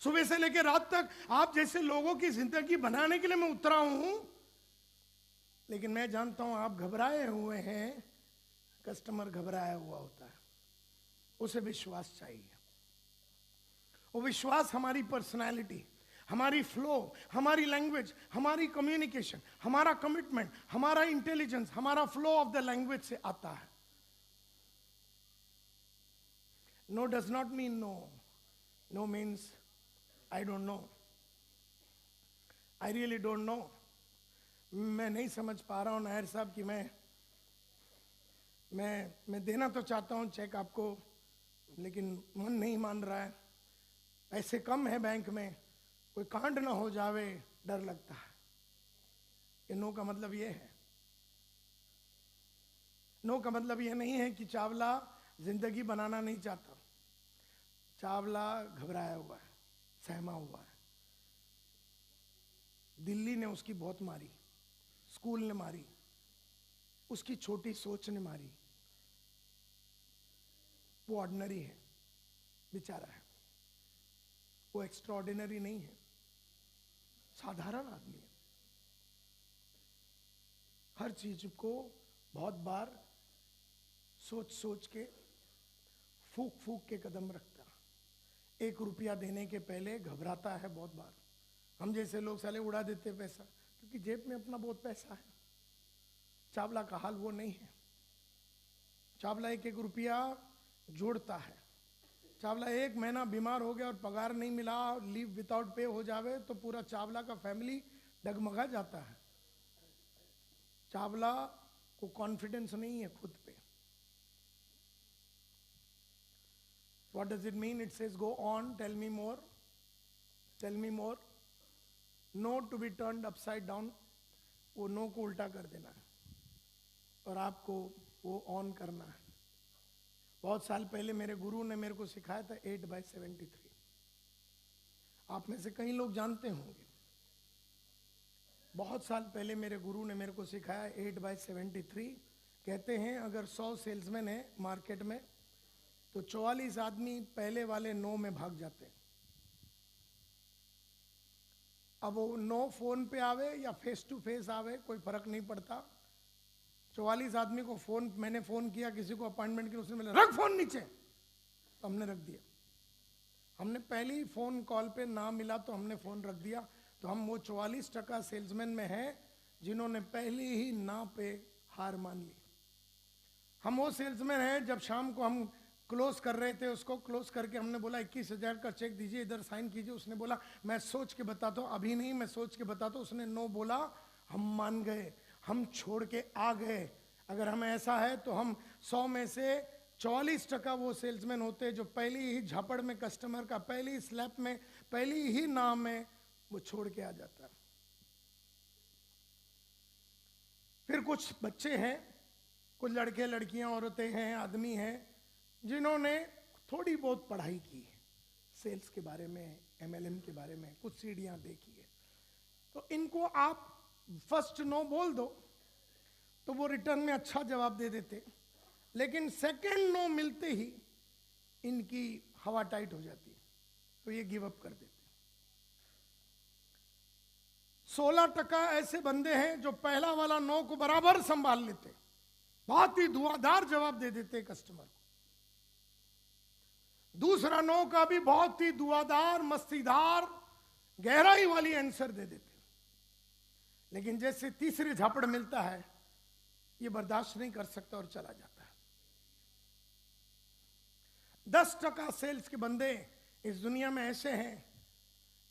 सुबह से लेकर रात तक आप जैसे लोगों की जिंदगी बनाने के लिए मैं उतरा हूं। लेकिन मैं जानता हूं आप घबराए हुए हैं। कस्टमर घबराया हुआ होता है, उसे विश्वास चाहिए। वो विश्वास हमारी पर्सनालिटी, हमारी फ्लो, हमारी लैंग्वेज, हमारी कम्युनिकेशन, हमारा कमिटमेंट, हमारा इंटेलिजेंस, हमारा फ्लो ऑफ द लैंग्वेज से आता है। No does not mean no. No means I don't know, I really don't know. मैं नहीं समझ पा रहा हूं नायर साहब कि मैं देना तो चाहता हूं चेक आपको, लेकिन मन नहीं मान रहा है। पैसे कम है बैंक में, कोई कांड ना हो जावे, डर लगता है। कि नो का मतलब ये है। नो का मतलब ये नहीं है कि चावला जिंदगी बनाना नहीं चाहता। चावला घबराया हुआ है, सहमा हुआ है। दिल्ली ने उसकी बहुत मारी, स्कूल ने मारी, उसकी छोटी सोच ने मारी। वो ऑर्डिनरी है, बेचारा है। वो एक्स्ट्राऑर्डिनरी नहीं है, साधारण आदमी है। हर चीज को बहुत बार सोच सोच के, फूक फूक के कदम रखता। 1 रुपया देने के पहले घबराता है बहुत बार। हम जैसे लोग साले उड़ा देते पैसा, क्योंकि जेब में अपना बहुत पैसा है। चावला का हाल वो नहीं है। चावला 1-1 रुपया जोड़ता है। चावला 1 महीना बीमार हो गया और पगार नहीं मिला, लीव विदाउट पे हो जावे तो पूरा चावला का फैमिली डगमगा जाता है। चावला को कॉन्फिडेंस नहीं है खुद पे। What does it mean? It says go on tell me more, tell me more. No to be turned upside down. वो नो को उल्टा कर देना है और आपको वो ऑन करना है। बहुत साल पहले मेरे गुरु ने मेरे को सिखाया था 8/73। आप में से कई लोग जानते होंगे। बहुत साल पहले मेरे गुरु ने मेरे को सिखाया 8/73। कहते हैं अगर 100 सेल्समैन है मार्केट में तो 44 आदमी पहले वाले 9 में भाग जाते हैं। अब वो 9 फोन पे आवे या फेस टू फेस आवे, कोई फर्क नहीं पड़ता। 44 आदमी को मैंने फोन किया, किसी को अपॉइंटमेंट की, उसने बोला रख फोन नीचे, तो हमने रख दिया। हमने पहली फोन कॉल पे ना मिला तो हमने फोन रख दिया। तो हम वो 44% सेल्समैन में हैं जिन्होंने पहली ही ना पे हार मान ली। हम वो सेल्समैन हैं जब शाम को हम क्लोज कर रहे थे, उसको क्लोज करके हमने बोला 21,000 का चेक दीजिए, इधर साइन कीजिए। उसने बोला मैं सोच के बताता हूँ। अभी नहीं, मैं सोच के बताता हूँ। उसने नो बोला, हम मान गए, हम छोड़ के आ गए। अगर हमें ऐसा है तो हम 100 में से 44% वो सेल्समैन होते हैं जो पहली ही झापड़ में कस्टमर का, पहली स्लैप में, पहली ही नाम में वो छोड़ के आ जाता है। फिर कुछ बच्चे हैं, कुछ लड़के लड़कियां, औरतें हैं, आदमी हैं जिन्होंने थोड़ी बहुत पढ़ाई की है सेल्स के बारे में, MLM के बारे में, कुछ सीढ़ियां देखी है, तो इनको आप फर्स्ट नो बोल दो तो वो रिटर्न में अच्छा जवाब दे देते, लेकिन सेकंड नो मिलते ही इनकी हवा टाइट हो जाती है, तो ये गिव अप कर देते। 16% ऐसे बंदे हैं जो पहला वाला नो को बराबर संभाल लेते, बहुत ही धुआंधार जवाब दे देते कस्टमर को। दूसरा नो का भी बहुत ही धुआंधार, मस्तीदार, गहराई वाली आंसर दे देते, लेकिन जैसे तीसरे झापड़ मिलता है ये बर्दाश्त नहीं कर सकता और चला जाता है। 10% सेल्स के बंदे इस दुनिया में ऐसे हैं,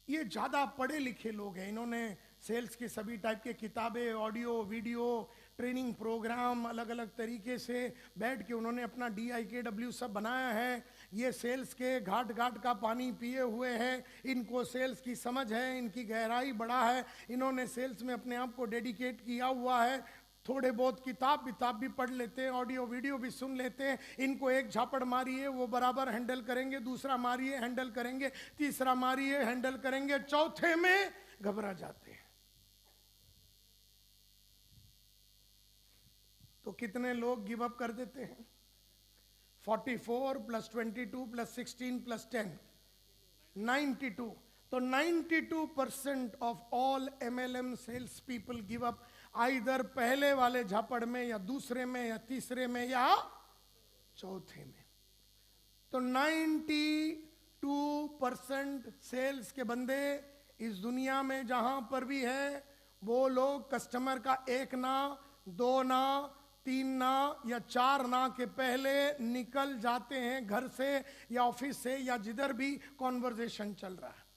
ये ज्यादा पढ़े लिखे लोग हैं, इन्होंने सेल्स की सभी टाइप के किताबें, ऑडियो, वीडियो, ट्रेनिंग प्रोग्राम अलग अलग तरीके से बैठ के उन्होंने अपना DIKW सब बनाया है। ये सेल्स के घाट घाट का पानी पिए हुए हैं, इनको सेल्स की समझ है, इनकी गहराई बड़ा है, इन्होंने सेल्स में अपने आप को डेडिकेट किया हुआ है। थोड़े बहुत किताब भी पढ़ लेते हैं, ऑडियो वीडियो भी सुन लेते हैं। इनको एक झापड़ मारिए वो बराबर हैंडल करेंगे, दूसरा मारिए हैंडल करेंगे, तीसरा मारिए हैंडल करेंगे, चौथे में घबरा जाते हैं। तो कितने लोग गिव अप कर देते हैं? 44 + 22 + 16 + 10 92। तो 92% of all MLM sales people give up, either पहले वाले झापड़ में या दूसरे में या तीसरे में या चौथे में। तो 92% सेल्स के बंदे इस दुनिया में जहां पर भी है, वो लोग कस्टमर का 1 ना, 2 ना, 3 ना या 4 ना के पहले निकल जाते हैं घर से या ऑफिस से या जिधर भी कॉन्वर्जेशन चल रहा है।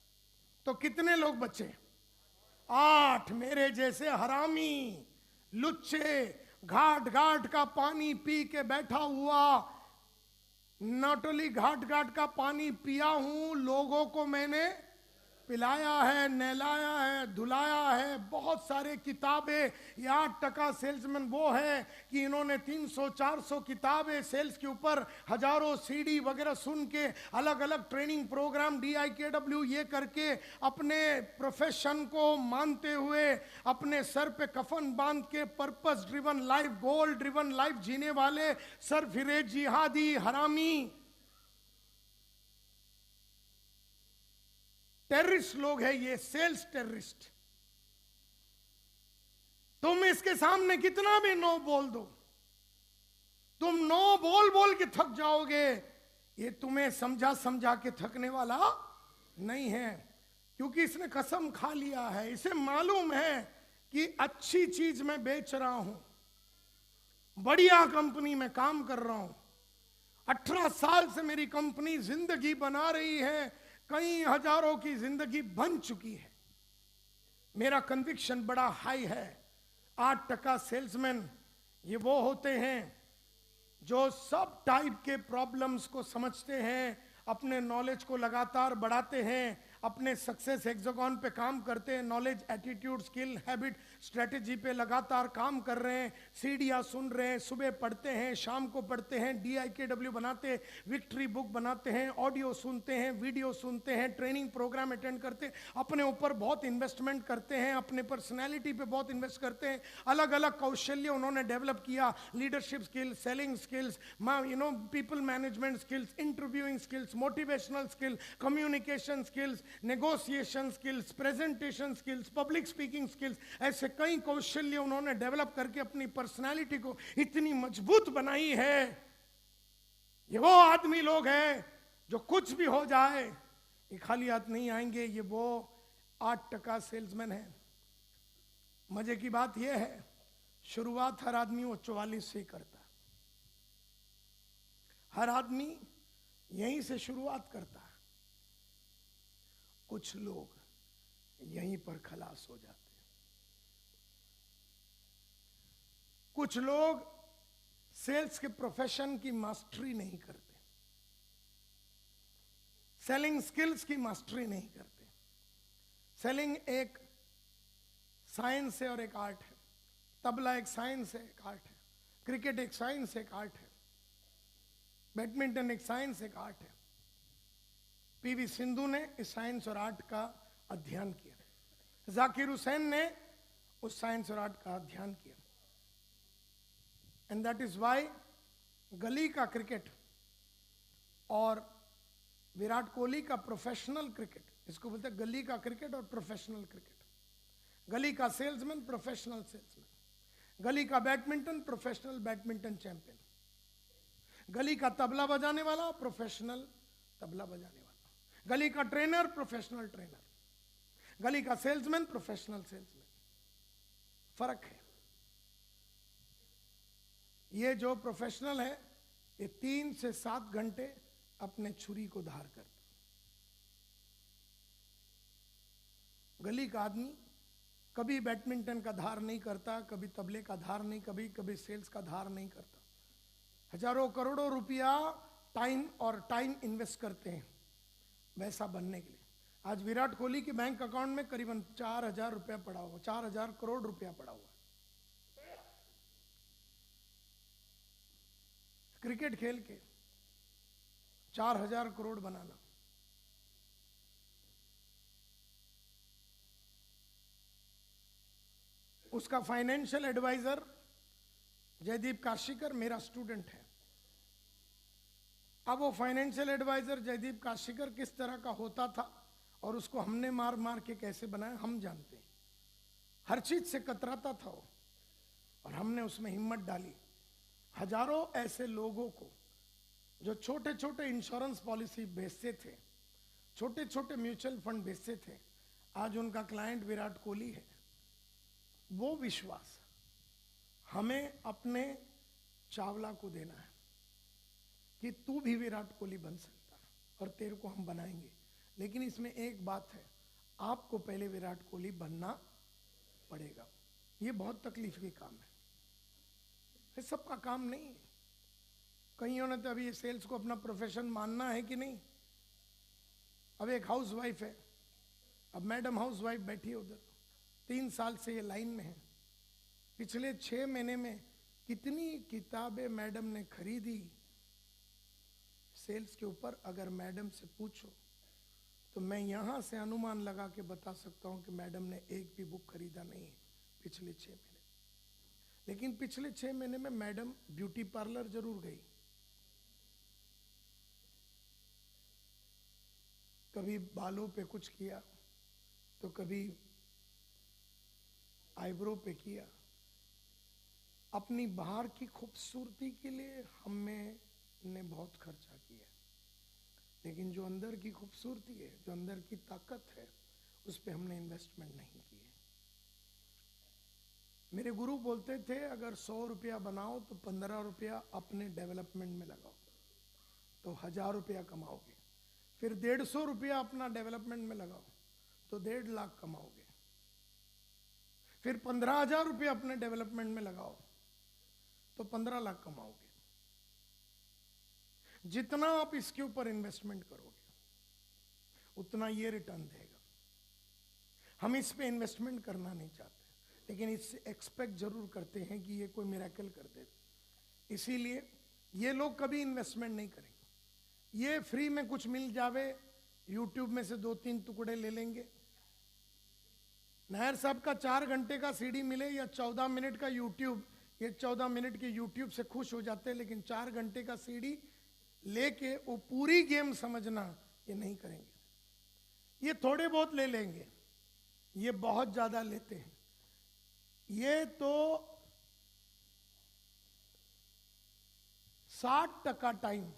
तो कितने लोग बचे? 8। मेरे जैसे हरामी, लुच्चे, घाट घाट का पानी पी के बैठा हुआ, नॉट ओनली घाट घाट का पानी पिया हूं, लोगों को मैंने पिलाया है, नहलाया है, धुलाया है, बहुत सारे किताबें। 8% सेल्समैन वो है कि इन्होंने 300-400 किताबें सेल्स के ऊपर, हजारों CD वगैरह सुन के, अलग अलग ट्रेनिंग प्रोग्राम DIKW ये करके, अपने प्रोफेशन को मानते हुए, अपने सर पे कफन बांध के पर्पस ड्रिवन लाइफ, गोल ड्रिवन लाइफ जीने वाले सरफिरे जिहादी हरामी टेररिस्ट लोग हैं, ये सेल्स टेररिस्ट। तुम इसके सामने कितना भी नो बोल दो, तुम नो बोल बोल के थक जाओगे, ये तुम्हें समझा समझा के थकने वाला नहीं है, क्योंकि इसने कसम खा लिया है, इसे मालूम है कि अच्छी चीज मैं बेच रहा हूं, बढ़िया कंपनी में काम कर रहा हूं, 18 साल से मेरी कंपनी जिंदगी बना रही है, कई हजारों की जिंदगी बन चुकी है, मेरा कन्विक्शन बड़ा हाई है। 8% सेल्समैन ये वो होते हैं जो सब टाइप के प्रॉब्लम्स को समझते हैं, अपने नॉलेज को लगातार बढ़ाते हैं, अपने सक्सेस हेक्सागन पे काम करते हैं, knowledge, attitude, skill, habit, strategy पे लगातार काम कर रहे हैं, सीढ़ियाँ सुन रहे हैं, सुबह पढ़ते हैं, शाम को पढ़ते हैं, DIKW बनाते हैं, विक्ट्री बुक बनाते हैं, ऑडियो सुनते हैं, वीडियो सुनते हैं, ट्रेनिंग प्रोग्राम अटेंड करते हैं, अपने ऊपर बहुत इन्वेस्टमेंट करते हैं, अपने पर्सनैलिटी पे बहुत इन्वेस्ट करते हैं, अलग अलग कौशल्य उन्होंने डेवलप किया, leadership skills, selling skills, people management skills, interviewing skills, motivational skill, communication skills, negotiation skills, presentation skills, public speaking skills, ऐसे कई कौशल्य उन्होंने डेवलप करके अपनी पर्सनालिटी को इतनी मजबूत बनाई है। ये वो आदमी लोग हैं जो कुछ भी हो जाए ये खाली हाथ नहीं आएंगे, ये वो 8% सेल्समैन है। मजे की बात यह है, शुरुआत हर आदमी वो 44 से करता है, हर आदमी यहीं से शुरुआत करता है, कुछ लोग यहीं पर खलास हो जाते हैं, कुछ लोग सेल्स के प्रोफेशन की मास्टरी नहीं करते, सेलिंग स्किल्स की मास्टरी नहीं करते। सेलिंग एक साइंस है और एक आर्ट है। तबला एक साइंस है, एक आर्ट है। क्रिकेट एक साइंस है, एक आर्ट है। बैडमिंटन एक साइंस, एक आर्ट है। पीवी सिंधु ने इस साइंस और आर्ट का अध्ययन किया। जाकिर हुसैन ने उस साइंस और आर्ट का अध्ययन किया। एंड दैट इज वाई गली का क्रिकेट और विराट कोहली का प्रोफेशनल क्रिकेट, इसको बोलते हैं गली का क्रिकेट और प्रोफेशनल क्रिकेट। गली का सेल्समैन, प्रोफेशनल सेल्समैन। गली का बैडमिंटन, प्रोफेशनल बैडमिंटन चैंपियन। गली का तबला बजाने वाला, प्रोफेशनल तबला बजाने वाला। गली का ट्रेनर, प्रोफेशनल ट्रेनर। गली का सेल्समैन, प्रोफेशनल सेल्समैन। फर्क है। ये जो प्रोफेशनल है, ये 3 से 7 घंटे अपने छुरी को धार करता। गली का आदमी कभी बैडमिंटन का धार नहीं करता, कभी तबले का धार नहीं, कभी सेल्स का धार नहीं करता। हजारों करोड़ों रुपया टाइम इन्वेस्ट करते हैं वैसा बनने के लिए। आज विराट कोहली के बैंक अकाउंट में करीबन 4000 रुपया पड़ा हुआ, 4000 करोड़ रुपया पड़ा हुआ। क्रिकेट खेल के 4000 करोड़ बनाना, उसका फाइनेंशियल एडवाइजर जयदीप काशीकर मेरा स्टूडेंट है। अब वो फाइनेंशियल एडवाइजर जयदीप काशीकर किस तरह का होता था और उसको हमने मार मार के कैसे बनाया हम जानते हैं। हर चीज से कतराता था वो, और हमने उसमें हिम्मत डाली। हजारों ऐसे लोगों को जो छोटे छोटे इंश्योरेंस पॉलिसी बेचते थे, छोटे छोटे म्यूचुअल फंड बेचते थे, आज उनका क्लाइंट विराट कोहली है। वो विश्वास हमें अपने चावला को देना है कि तू भी विराट कोहली बन सकता है और तेरे को हम बनाएंगे। लेकिन इसमें एक बात है, आपको पहले विराट कोहली बनना पड़ेगा। ये बहुत तकलीफ की काम है, ये सबका काम नहीं है। कईयों ने तो अभी ये सेल्स को अपना प्रोफेशन मानना है कि नहीं। अब एक हाउस वाइफ है, अब मैडम हाउस वाइफ बैठी है उधर, 3 साल से ये लाइन में है। पिछले 6 महीने में कितनी किताबें मैडम ने खरीदी सेल्स के ऊपर, अगर मैडम से पूछो तो मैं यहां से अनुमान लगा के बता सकता हूं कि मैडम ने एक भी बुक खरीदा नहीं है पिछले 6 महीने। लेकिन पिछले 6 महीने में मैडम ब्यूटी पार्लर जरूर गई, कभी बालों पे कुछ किया तो कभी आईब्रो पे किया। अपनी बाहर की खूबसूरती के लिए हमने बहुत खर्चा किया, लेकिन जो अंदर की खूबसूरती है, जो अंदर की ताकत है, उस पर हमने इन्वेस्टमेंट नहीं की है। मेरे गुरु बोलते थे अगर 100 रुपया बनाओ तो 15 रुपया अपने डेवलपमेंट में लगाओ तो 1000 रुपया कमाओगे। फिर 150 रुपया अपना डेवलपमेंट में लगाओ तो 1.5 लाख कमाओगे। फिर 15,000 रुपया अपने डेवलपमेंट में लगाओ तो 15 लाख कमाओगे। जितना आप इसके ऊपर इन्वेस्टमेंट करोगे उतना ये रिटर्न देगा। हम इस पे इन्वेस्टमेंट करना नहीं चाहते, लेकिन इससे एक्सपेक्ट जरूर करते हैं कि ये कोई मिरेकल कर दे। इसीलिए ये लोग कभी इन्वेस्टमेंट नहीं करेंगे। ये फ्री में कुछ मिल जावे, यूट्यूब में से 2-3 टुकड़े ले लेंगे। नायर साहब का 4 घंटे का सीडी मिले या 14 मिनट का यूट्यूब, ये 14 मिनट के यूट्यूब से खुश हो जाते हैं, लेकिन 4 घंटे का सीडी लेके वो पूरी गेम समझना ये नहीं करेंगे। ये थोड़े बहुत ले लेंगे, ये बहुत ज्यादा लेते हैं। ये तो 60% टाइम,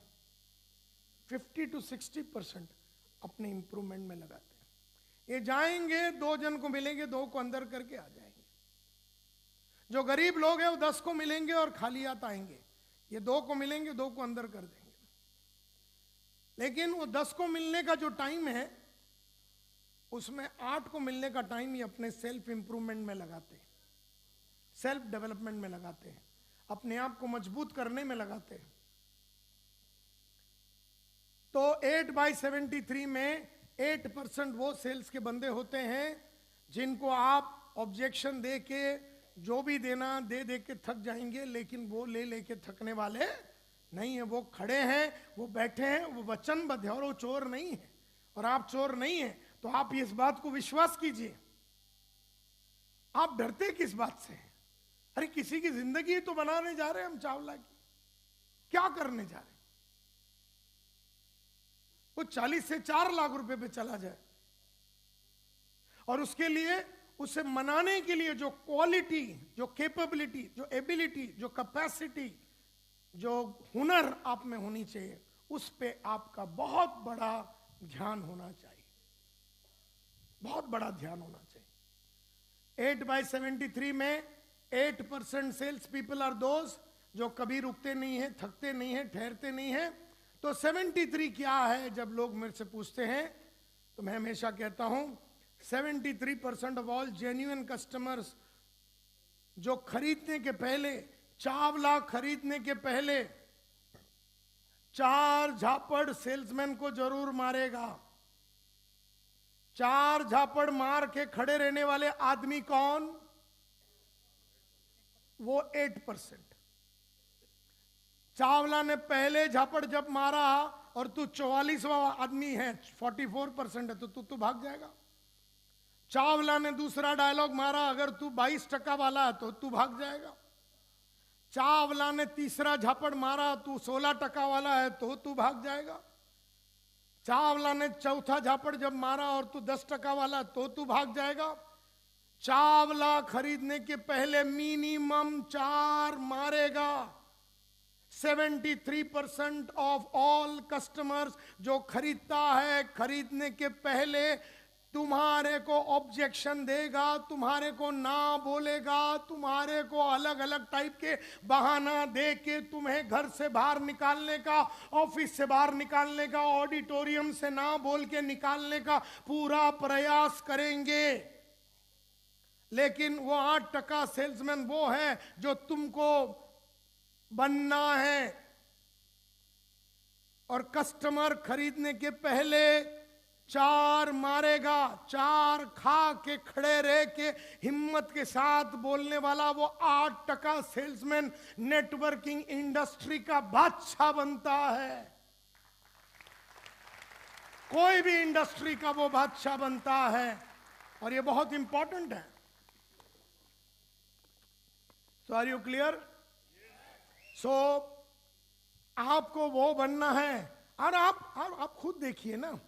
50 to 60% अपने इंप्रूवमेंट में लगाते हैं। ये जाएंगे, 2 जन को मिलेंगे, 2 को अंदर करके आ जाएंगे। जो गरीब लोग हैं वो 10 को मिलेंगे और खाली हाथ आएंगे। ये 2 को मिलेंगे, 2 को अंदर कर देंगे। लेकिन वो 10 को मिलने का जो टाइम है उसमें 8 को मिलने का टाइम ये अपने सेल्फ इंप्रूवमेंट में लगाते हैं, सेल्फ डेवलपमेंट में लगाते हैं। अपने आप को मजबूत करने में लगाते हैं। तो 8/73 में 8% वो सेल्स के बंदे होते हैं जिनको आप ऑब्जेक्शन दे के जो भी देना दे के थक जाएंगे, लेकिन वो ले के थकने वाले नहीं है। वो खड़े हैं, वो बैठे हैं, वो वचनबद्ध है और वो चोर नहीं है। और आप चोर नहीं है तो आप इस बात को विश्वास कीजिए। आप डरते किस बात से हैं? अरे किसी की जिंदगी तो बनाने जा रहे हैं हम चावला की, क्या करने जा रहे हैं? वो 40 से 4 लाख रुपए पे चला जाए और उसके लिए, उसे मनाने के लिए जो क्वालिटी, जो कैपेबिलिटी, जो एबिलिटी, जो कैपेसिटी, जो हुनर आप में होनी चाहिए, उस पे आपका बहुत बड़ा ध्यान होना चाहिए, बहुत बड़ा ध्यान होना चाहिए। 8/73 में 8% सेल्स पीपल आर दोज जो कभी रुकते नहीं है, थकते नहीं है, ठहरते नहीं है। तो 73 क्या है? जब लोग मेरे से पूछते हैं तो मैं हमेशा कहता हूं 73% ऑफ ऑल जेन्युइन कस्टमर्स जो खरीदने के पहले, चावला खरीदने के पहले 4 झापड़ सेल्समैन को जरूर मारेगा। 4 झापड़ मार के खड़े रहने वाले आदमी कौन? वो 8%। चावला ने पहले झापड़ जब मारा और तू 44वां आदमी है, 44% है, तो तू भाग जाएगा। चावला ने दूसरा डायलॉग मारा, अगर तू 22% वाला है तो तू भाग जाएगा। चावला ने तीसरा झापड़ मारा, तू 16% वाला है तो तू भाग जाएगा। चावला ने चौथा झापड़ जब मारा और तू 10% वाला तो तू भाग जाएगा। चावला खरीदने के पहले मिनिमम 4 मारेगा। 73% ऑफ ऑल कस्टमर्स जो खरीदता है, खरीदने के पहले तुम्हारे को ऑब्जेक्शन देगा, तुम्हारे को ना बोलेगा, तुम्हारे को अलग अलग टाइप के बहाना दे के तुम्हें घर से बाहर निकालने का, ऑफिस से बाहर निकालने का, ऑडिटोरियम से ना बोल के निकालने का पूरा प्रयास करेंगे। लेकिन वो 8% सेल्समैन वो है जो तुमको बनना है। और कस्टमर खरीदने के पहले 4 मारेगा, 4 खा के खड़े रह के हिम्मत के साथ बोलने वाला वो 8% सेल्समैन नेटवर्किंग इंडस्ट्री का बादशाह बनता है। कोई भी इंडस्ट्री का वो बादशाह बनता है और ये बहुत इंपॉर्टेंट है। सो आर यू क्लियर? सो आपको वो बनना है। और आप खुद देखिए ना,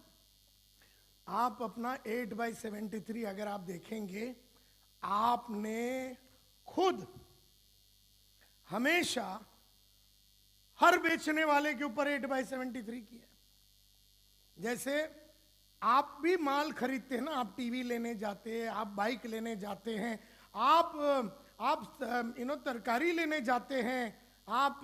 आप अपना 8/73 अगर आप देखेंगे, आपने खुद हमेशा हर बेचने वाले के ऊपर 8/73 किया। जैसे आप भी माल खरीदते हैं ना, आप टीवी लेने जाते हैं, आप बाइक लेने जाते हैं, आप तरकारी लेने जाते हैं, आप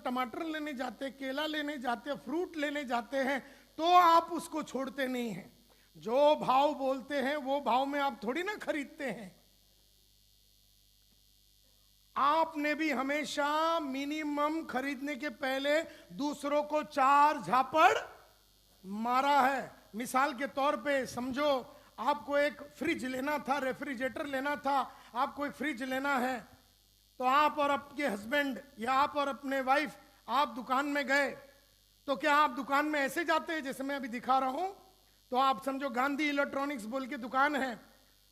टमाटर लेने जाते हैं, केला लेने जाते हैं, फ्रूट लेने जाते हैं, तो आप उसको छोड़ते नहीं हैं। जो भाव बोलते हैं वो भाव में आप थोड़ी ना खरीदते हैं। आपने भी हमेशा मिनिमम खरीदने के पहले दूसरों को 4 झापड़ मारा है। मिसाल के तौर पे समझो, आपको एक फ्रिज लेना था, रेफ्रिजरेटर लेना था, आपको एक फ्रिज लेना है, तो आप और आपके हस्बैंड या आप और अपने वाइफ आप दुकान में गए, तो क्या आप दुकान में ऐसे जाते हैं जैसे मैं अभी दिखा रहा हूं? तो आप समझो गांधी इलेक्ट्रॉनिक्स बोल के दुकान है,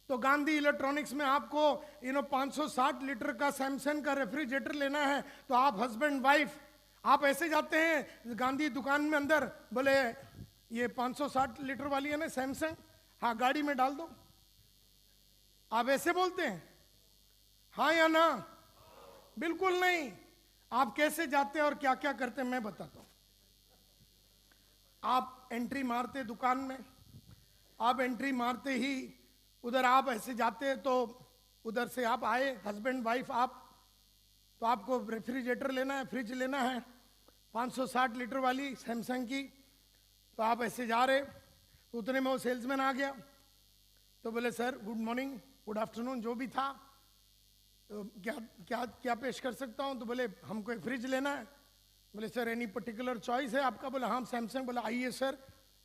तो गांधी इलेक्ट्रॉनिक्स में आपको 560 लीटर का सैमसंग का रेफ्रिजरेटर लेना है, तो आप हस्बैंड वाइफ आप ऐसे जाते हैं गांधी दुकान में अंदर, बोले ये 560 लीटर वाली है ना सैमसंग, हाँ गाड़ी में डाल दो। आप ऐसे बोलते हैं हाँ या ना? बिल्कुल नहीं। आप कैसे जाते हैं और क्या क्या करते हैं मैं बताता हूं। आप एंट्री मारते दुकान में, आप एंट्री मारते ही उधर आप ऐसे जाते हैं, तो उधर से आप आए हस्बैंड वाइफ आप, तो आपको रेफ्रिजरेटर लेना है, फ्रिज लेना है 560 लीटर वाली सैमसंग की, तो आप ऐसे जा रहे, तो उतने में वो सेल्समैन आ गया, तो बोले sir good morning, good afternoon, जो भी था, तो क्या क्या क्या पेश कर सकता हूँ? तो बोले हमको एक फ्रिज लेना है। बोले सर एनी पर्टिकुलर चॉइस है आपका? बोला हाँ सैमसंग। बोला आइए सर,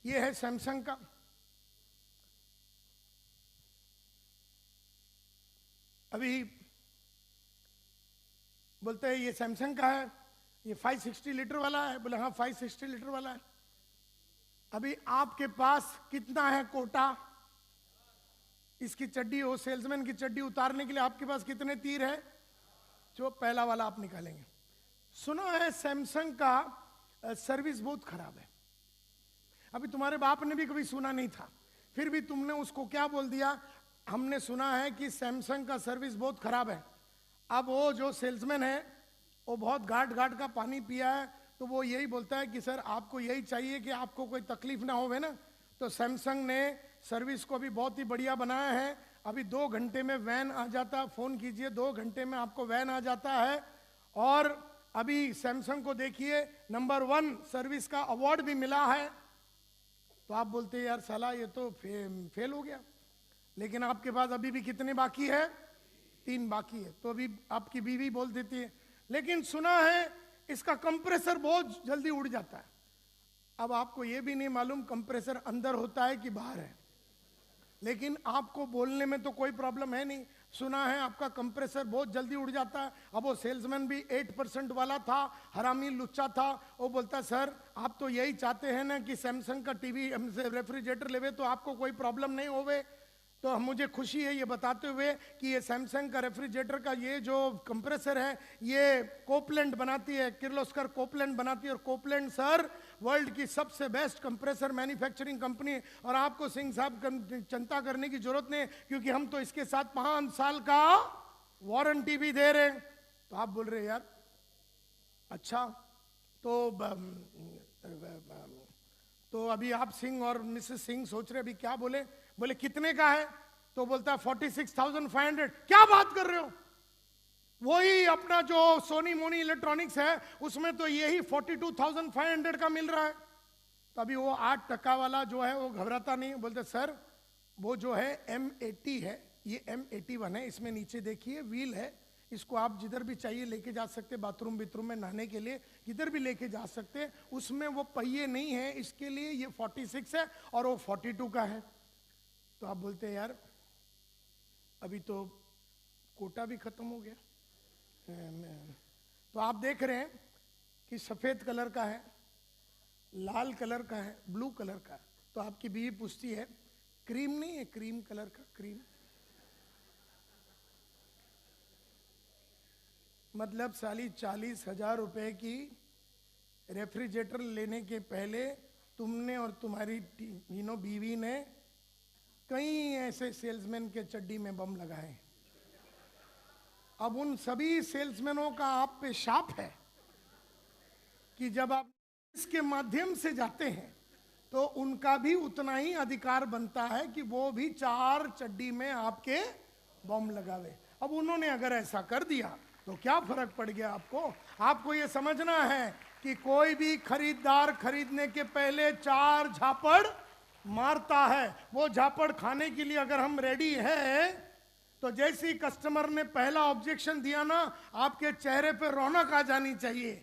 ये है सैमसंग का। अभी बोलते हैं ये सैमसंग का है, ये 560 लीटर वाला है। बोले हाँ 560 लीटर वाला है। अभी आपके पास कितना है कोटा? इसकी चड्डी, वो सेल्समैन की चड्डी उतारने के लिए आपके पास कितने तीर है? जो पहला वाला आप निकालेंगे। सुना है सैमसंग का सर्विस बहुत खराब है। अभी तुम्हारे बाप ने भी कभी सुना नहीं था, फिर भी तुमने उसको क्या बोल दिया? हमने सुना है कि सैमसंग का सर्विस बहुत खराब है। अब वो जो सेल्समैन है वो बहुत घाट घाट का पानी पिया है, तो वो यही बोलता है कि सर आपको यही चाहिए कि आपको कोई तकलीफ ना होवे ना। तो सैमसंग ने सर्विस को भी बहुत ही बढ़िया बनाया है। अभी 2 घंटे में वैन आ जाता, फ़ोन कीजिए 2 घंटे में आपको वैन आ जाता है। और अभी सैमसंग को देखिए नंबर 1 सर्विस का अवार्ड भी मिला है। तो आप बोलते हैं यार साला ये तो फेल हो गया। लेकिन आपके पास अभी भी कितने बाकी है? 3 बाकी है। तो अभी आपकी बीवी बोल देती है लेकिन सुना है इसका कंप्रेसर बहुत जल्दी उड़ जाता है। अब आपको ये भी नहीं मालूम कंप्रेसर अंदर होता है कि बाहर है, लेकिन आपको बोलने में तो कोई प्रॉब्लम है नहीं। सुना है आपका कंप्रेसर बहुत जल्दी उड़ जाता है। अब वो सेल्समैन भी 8% वाला था, हरामी लुच्चा था। वो बोलता सर आप तो यही चाहते हैं ना कि सैमसंग का टीवी हमसे रेफ्रिजरेटर लेवे तो आपको कोई प्रॉब्लम नहीं होवे। तो मुझे खुशी है ये बताते हुए कि ये सैमसंग का रेफ्रिजरेटर का ये जो कंप्रेसर है ये कोपलैंड बनाती है, किर्लोस्कर कोपलैंड बनाती है। और कोपलैंड सर वर्ल्ड की सबसे बेस्ट कंप्रेसर मैन्युफैक्चरिंग कंपनी है। और आपको सिंह साहब चिंता करने की जरूरत नहीं, क्योंकि हम तो इसके साथ 5 साल का वारंटी भी दे रहे हैं। तो आप बोल रहे यार अच्छा, तो अभी आप सिंह और मिसेस सिंह सोच रहे अभी क्या बोले? बोले कितने का है? तो बोलता है 46,500। क्या बात कर रहे हो? वही अपना जो सोनी मोनी इलेक्ट्रॉनिक्स है उसमें तो यही 42,500 का मिल रहा है। तो अभी वो 8% वाला जो है वो घबराता नहीं, बोलते सर वो जो है M80 है, ये M81 है। इसमें नीचे देखिए व्हील है, इसको आप जिधर भी चाहिए लेके जा सकते, बाथरूम में नहाने के लिए किधर भी लेके जा सकते। उसमें वो पहिए नहीं है, इसके लिए ये 46 है और वो 42 का है। तो आप बोलते हैं यार अभी तो कोटा भी खत्म हो गया। तो आप देख रहे हैं कि सफेद कलर का है, लाल कलर का है, ब्लू कलर का है। तो आपकी बीवी पूछती है क्रीम नहीं है? क्रीम कलर का, क्रीम मतलब साली 40,000 रुपए की रेफ्रिजरेटर लेने के पहले तुमने और तुम्हारी बीवी ने कई ऐसे सेल्समैन के चड्डी में बम लगाए। अब उन सभी सेल्समैनों का आप पे शाप है कि जब आप इसके माध्यम से जाते हैं तो उनका भी उतना ही अधिकार बनता है कि वो भी 4 चड्डी में आपके बम लगावे। अब उन्होंने अगर ऐसा कर दिया तो क्या फर्क पड़ गया आपको? आपको ये समझना है कि कोई भी खरीदार खरीदने के पहले 4 झापड़ मारता है। वो झापड़ खाने के लिए अगर हम रेडी हैं तो जैसे ही कस्टमर ने पहला ऑब्जेक्शन दिया ना, आपके चेहरे पे रौनक आ जानी चाहिए।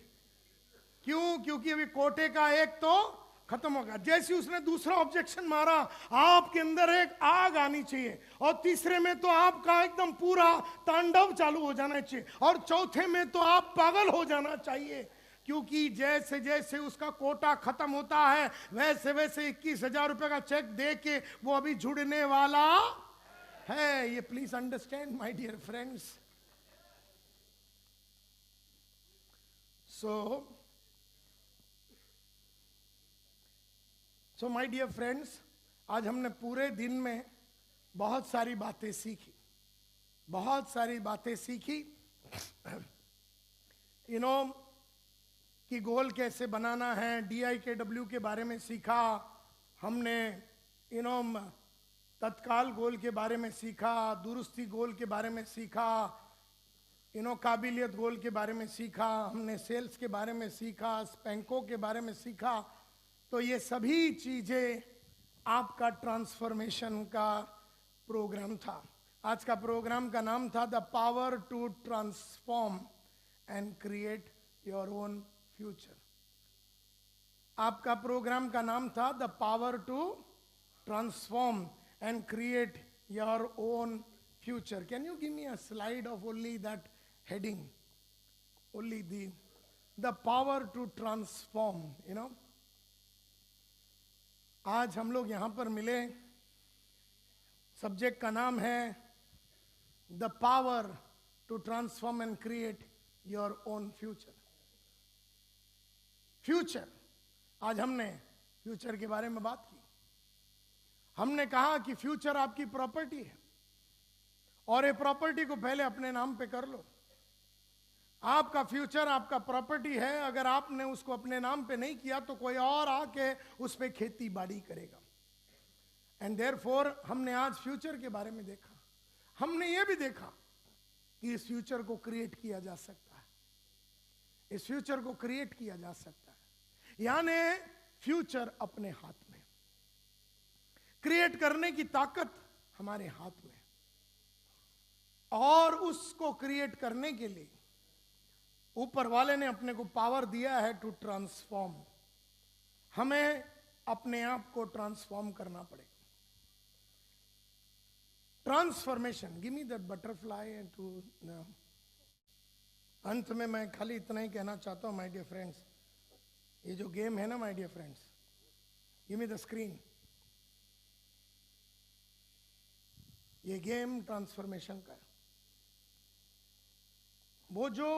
क्यों? क्योंकि अभी कोटे का एक तो खत्म होगा। जैसे उसने दूसरा ऑब्जेक्शन मारा आपके अंदर एक आग आनी चाहिए, और तीसरे में तो आपका एकदम पूरा तांडव चालू हो जाना चाहिए, और चौथे में तो आप पागल हो जाना चाहिए। क्योंकि जैसे जैसे उसका कोटा खत्म होता है वैसे वैसे 21,000 रुपए का चेक दे के वो अभी जुड़ने वाला है। ये please understand my dear friends. So my dear friends, आज हमने पूरे दिन में बहुत सारी बातें सीखी, बहुत सारी बातें सीखी। कि गोल कैसे बनाना है, DIKW के बारे में सीखा हमने, तत्काल गोल के बारे में सीखा, दुरुस्ती गोल के बारे में सीखा, काबिलियत गोल के बारे में सीखा हमने, सेल्स के बारे में सीखा, स्पैंको के बारे में सीखा। तो ये सभी चीज़ें आपका ट्रांसफॉर्मेशन का प्रोग्राम था। आज का प्रोग्राम का नाम था the power to transform and create your own future. आपका प्रोग्राम का नाम था the power to transform and create your own future. Can you give me a slide of only that heading, only the power to transform, you know. आज हम लोग यहां पर मिले, सब्जेक्ट का नाम है the power to transform and create your own future. Future, आज हमने फ्यूचर के बारे में बात की। हमने कहा कि फ्यूचर आपकी प्रॉपर्टी है और ये प्रॉपर्टी को पहले अपने नाम पे कर लो। आपका फ्यूचर आपका प्रॉपर्टी है, अगर आपने उसको अपने नाम पे नहीं किया तो कोई और आके उस पे खेती बाड़ी करेगा। एंड देयरफॉर हमने आज फ्यूचर के बारे में देखा। हमने ये भी देखा कि इस फ्यूचर को क्रिएट किया जा सकता है, इस फ्यूचर को क्रिएट किया जा सकता है, यानी फ्यूचर अपने हाथ में, क्रिएट करने की ताकत हमारे हाथ में। और उसको क्रिएट करने के लिए ऊपर वाले ने अपने को पावर दिया है टू ट्रांसफॉर्म। हमें अपने आप को ट्रांसफॉर्म करना पड़ेगा। Transformation, give me that butterfly and two. अंत में मैं खाली इतना ही कहना चाहता हूं माय डियर फ्रेंड्स, ये जो गेम है ना my dear friends, give me the screen. ये गेम ट्रांसफॉर्मेशन का है। वो जो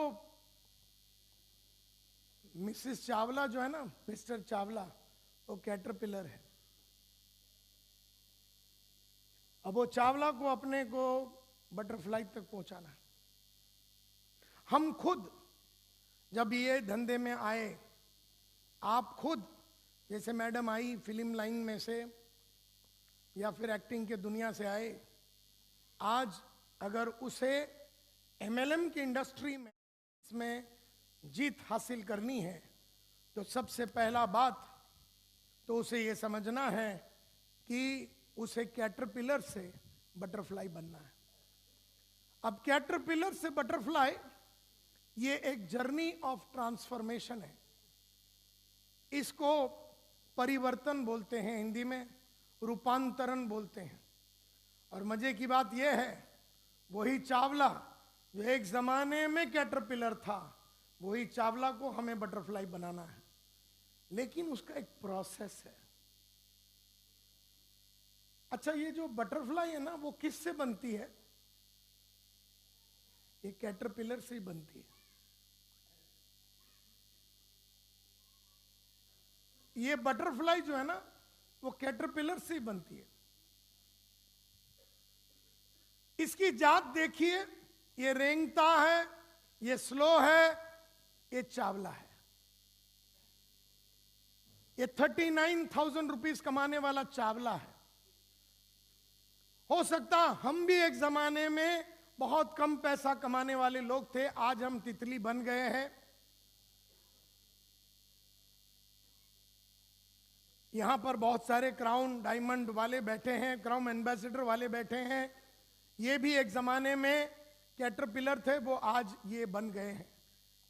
मिसेस चावला जो है ना, मिस्टर चावला, वो कैटरपिलर है। अब वो चावला को अपने को बटरफ्लाई तक पहुंचाना है। हम खुद जब ये धंधे में आए, आप खुद जैसे मैडम आई फिल्म लाइन में से या फिर एक्टिंग के दुनिया से आए, आज अगर उसे एमएलएम की इंडस्ट्री में इसमें जीत हासिल करनी है तो सबसे पहला बात तो उसे ये समझना है कि उसे कैटरपिलर से बटरफ्लाई बनना है। अब कैटरपिलर से बटरफ्लाई, ये एक जर्नी ऑफ ट्रांसफॉर्मेशन है। इसको परिवर्तन बोलते हैं, हिंदी में रूपांतरण बोलते हैं। और मजे की बात यह है, वही चावला जो एक जमाने में कैटरपिलर था, वही चावला को हमें बटरफ्लाई बनाना है। लेकिन उसका एक प्रोसेस है। अच्छा, ये जो बटरफ्लाई है ना, वो किससे बनती है? ये कैटरपिलर से ही बनती है। ये बटरफ्लाई जो है ना, वो कैटरपिलर से ही बनती है। इसकी जात देखिए, ये रेंगता है, ये स्लो है, ये चावला है। ये 39,000 रुपीज कमाने वाला चावला है। हो सकता हम भी एक जमाने में बहुत कम पैसा कमाने वाले लोग थे, आज हम तितली बन गए हैं। यहां पर बहुत सारे क्राउन डायमंड वाले बैठे हैं, क्राउन एम्बेसडर वाले बैठे हैं। ये भी एक जमाने में कैटरपिलर थे, वो आज ये बन गए हैं।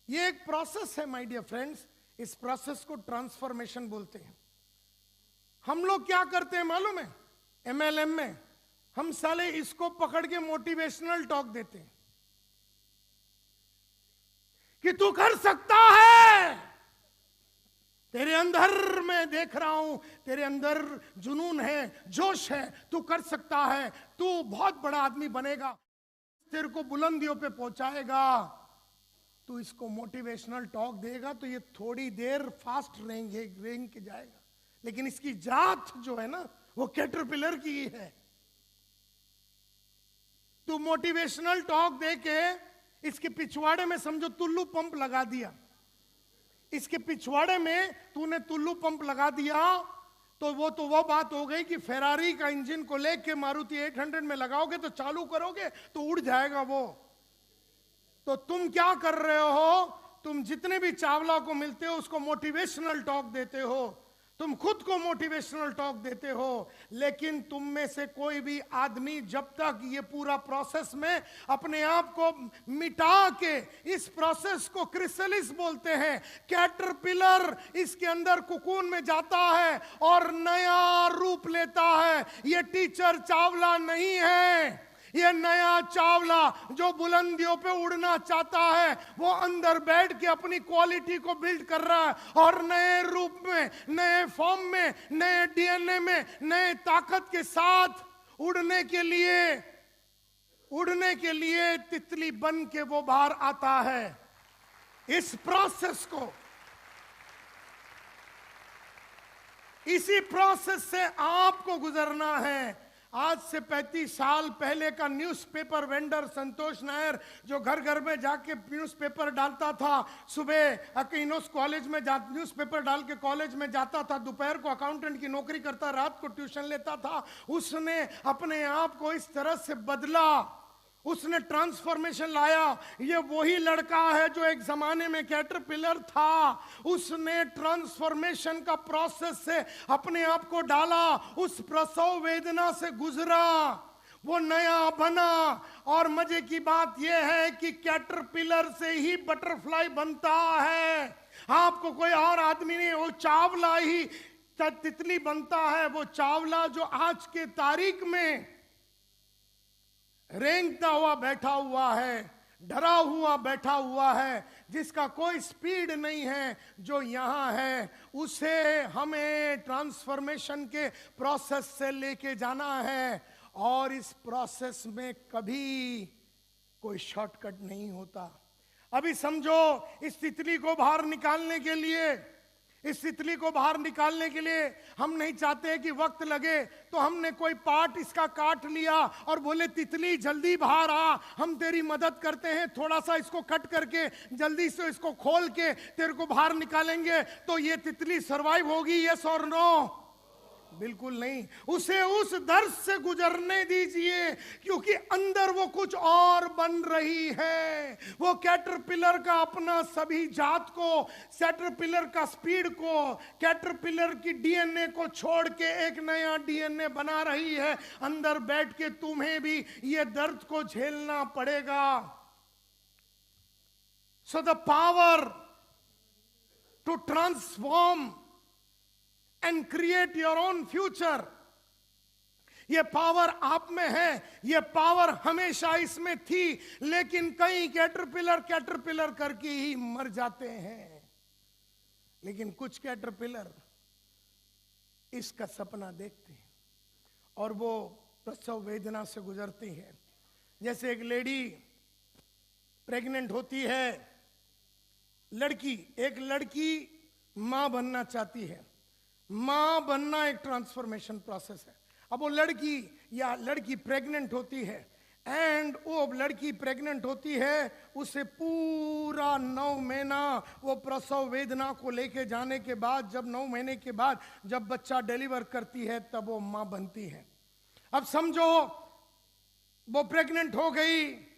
ये एक प्रोसेस है माय डियर फ्रेंड्स। इस प्रोसेस को ट्रांसफॉर्मेशन बोलते हैं। हम लोग क्या करते हैं मालूम है? एमएलएम में हम साले इसको पकड़ के मोटिवेशनल टॉक देते हैं कि तू कर सकता है, तेरे अंदर मैं देख रहा हूं, तेरे अंदर जुनून है, जोश है, तू कर सकता है, तू बहुत बड़ा आदमी बनेगा, तेरे को बुलंदियों पे पहुंचाएगा। तू इसको मोटिवेशनल टॉक देगा तो ये थोड़ी देर फास्ट रेंग के जाएगा, लेकिन इसकी जात जो है ना, वो कैटरपिलर की है। तू मोटिवेशनल टॉक दे के इसके पिछवाड़े में समझो तुल्लू पंप लगा दिया। इसके पिछवाड़े में तूने तुल्लू पंप लगा दिया तो वो बात हो गई कि फेरारी का इंजन को लेके मारुति 800 में लगाओगे तो चालू करोगे तो उड़ जाएगा वो। तो तुम क्या कर रहे हो? तुम जितने भी चावला को मिलते हो उसको मोटिवेशनल टॉक देते हो। तुम खुद को मोटिवेशनल टॉक देते हो, लेकिन तुम में से कोई भी आदमी जब तक ये पूरा प्रोसेस में अपने आप को मिटा के, इस प्रोसेस को क्रिसलिस बोलते हैं, कैटरपिलर इसके अंदर कुकून में जाता है और नया रूप लेता है। ये टीचर चावला नहीं है, ये नया चावला जो बुलंदियों पे उड़ना चाहता है, वो अंदर बैठ के अपनी क्वालिटी को बिल्ड कर रहा है और नए रूप में, नए फॉर्म में, नए डीएनए में, नए ताकत के साथ उड़ने के लिए तितली बन के वो बाहर आता है। इस प्रोसेस को, इसी प्रोसेस से आपको गुजरना है। आज से 35 साल पहले का न्यूज़पेपर वेंडर संतोष नायर, जो घर घर में जाके न्यूज़पेपर डालता था, सुबह अकीनोस कॉलेज में न्यूज़पेपर डाल के कॉलेज में जाता था, दोपहर को अकाउंटेंट की नौकरी करता, रात को ट्यूशन लेता था, उसने अपने आप को इस तरह से बदला, उसने ट्रांसफॉर्मेशन लाया। ये वही लड़का है जो एक जमाने में कैटरपिलर था, उसने ट्रांसफॉर्मेशन का प्रोसेस से अपने आप को डाला, उस प्रसव वेदना से गुजरा, वो नया बना। और मजे की बात यह है कि कैटरपिलर से ही बटरफ्लाई बनता है, आपको कोई और आदमी नहीं, वो चावला ही तितली बनता है। वो चावला जो आज के तारीख में रेंगता हुआ बैठा हुआ है, डरा हुआ बैठा हुआ है, जिसका कोई स्पीड नहीं है, जो यहां है, उसे हमें ट्रांसफॉर्मेशन के प्रोसेस से लेके जाना है। और इस प्रोसेस में कभी कोई शॉर्टकट नहीं होता। अभी समझो, इस तितली को बाहर निकालने के लिए, इस तितली को बाहर निकालने के लिए हम नहीं चाहते कि वक्त लगे, तो हमने कोई पार्ट इसका काट लिया और बोले तितली जल्दी बाहर आ, हम तेरी मदद करते हैं, थोड़ा सा इसको कट करके जल्दी से इसको खोल के तेरे को बाहर निकालेंगे, तो ये तितली सरवाइव होगी? यस और नो? बिल्कुल नहीं। उसे उस दर्द से गुजरने दीजिए, क्योंकि अंदर वो कुछ और बन रही है। वो कैटरपिलर का अपना सभी जात को, कैटरपिलर का स्पीड को, कैटरपिलर की डीएनए को छोड़ के एक नया डीएनए बना रही है। अंदर बैठ के तुम्हें भी ये दर्द को झेलना पड़ेगा। So the power to transform and create your own future, ये पावर आप में है, ये पावर हमेशा इसमें थी, लेकिन कई कैटरपिलर करके ही मर जाते हैं। लेकिन कुछ कैटरपिलर इसका सपना देखते हैं और वो प्रसव वेदना से गुजरती है। जैसे एक लेडी प्रेग्नेंट होती है, एक लड़की मां बनना चाहती है। मां बनना एक ट्रांसफॉर्मेशन प्रोसेस है। अब वो लड़की प्रेग्नेंट होती है, एंड वो लड़की प्रेग्नेंट होती है, उसे पूरा 9 महीना वो प्रसव वेदना को लेके जाने के बाद, जब 9 महीने के बाद जब बच्चा डिलीवर करती है, तब वो मां बनती है। अब समझो, वो प्रेग्नेंट हो गई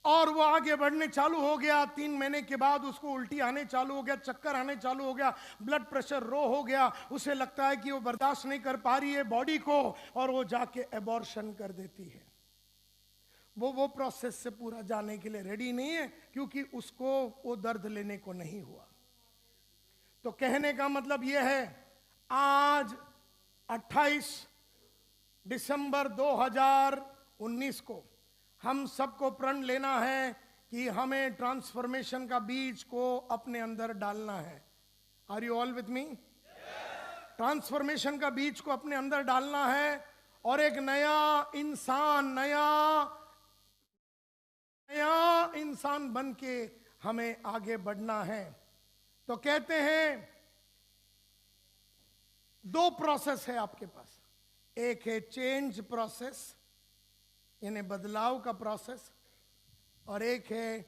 और वो आगे बढ़ने चालू हो गया। 3 महीने के बाद उसको उल्टी आने चालू हो गया, चक्कर आने चालू हो गया, ब्लड प्रेशर लो हो गया, उसे लगता है कि वो बर्दाश्त नहीं कर पा रही है बॉडी को, और वो जाके एबॉर्शन कर देती है। वो प्रोसेस से पूरा जाने के लिए रेडी नहीं है, क्योंकि उसको वो दर्द लेने को नहीं हुआ। तो कहने का मतलब ये है, आज 28 दिसंबर 2019 को हम सबको प्रण लेना है कि हमें ट्रांसफॉर्मेशन का बीज को अपने अंदर डालना है। Are you all with me? Transformation का बीज को अपने अंदर डालना है और एक नया इंसान बन के हमें आगे बढ़ना है। तो कहते हैं 2 प्रोसेस है आपके पास, एक है चेंज प्रोसेस, यानी बदलाव का प्रोसेस, और एक है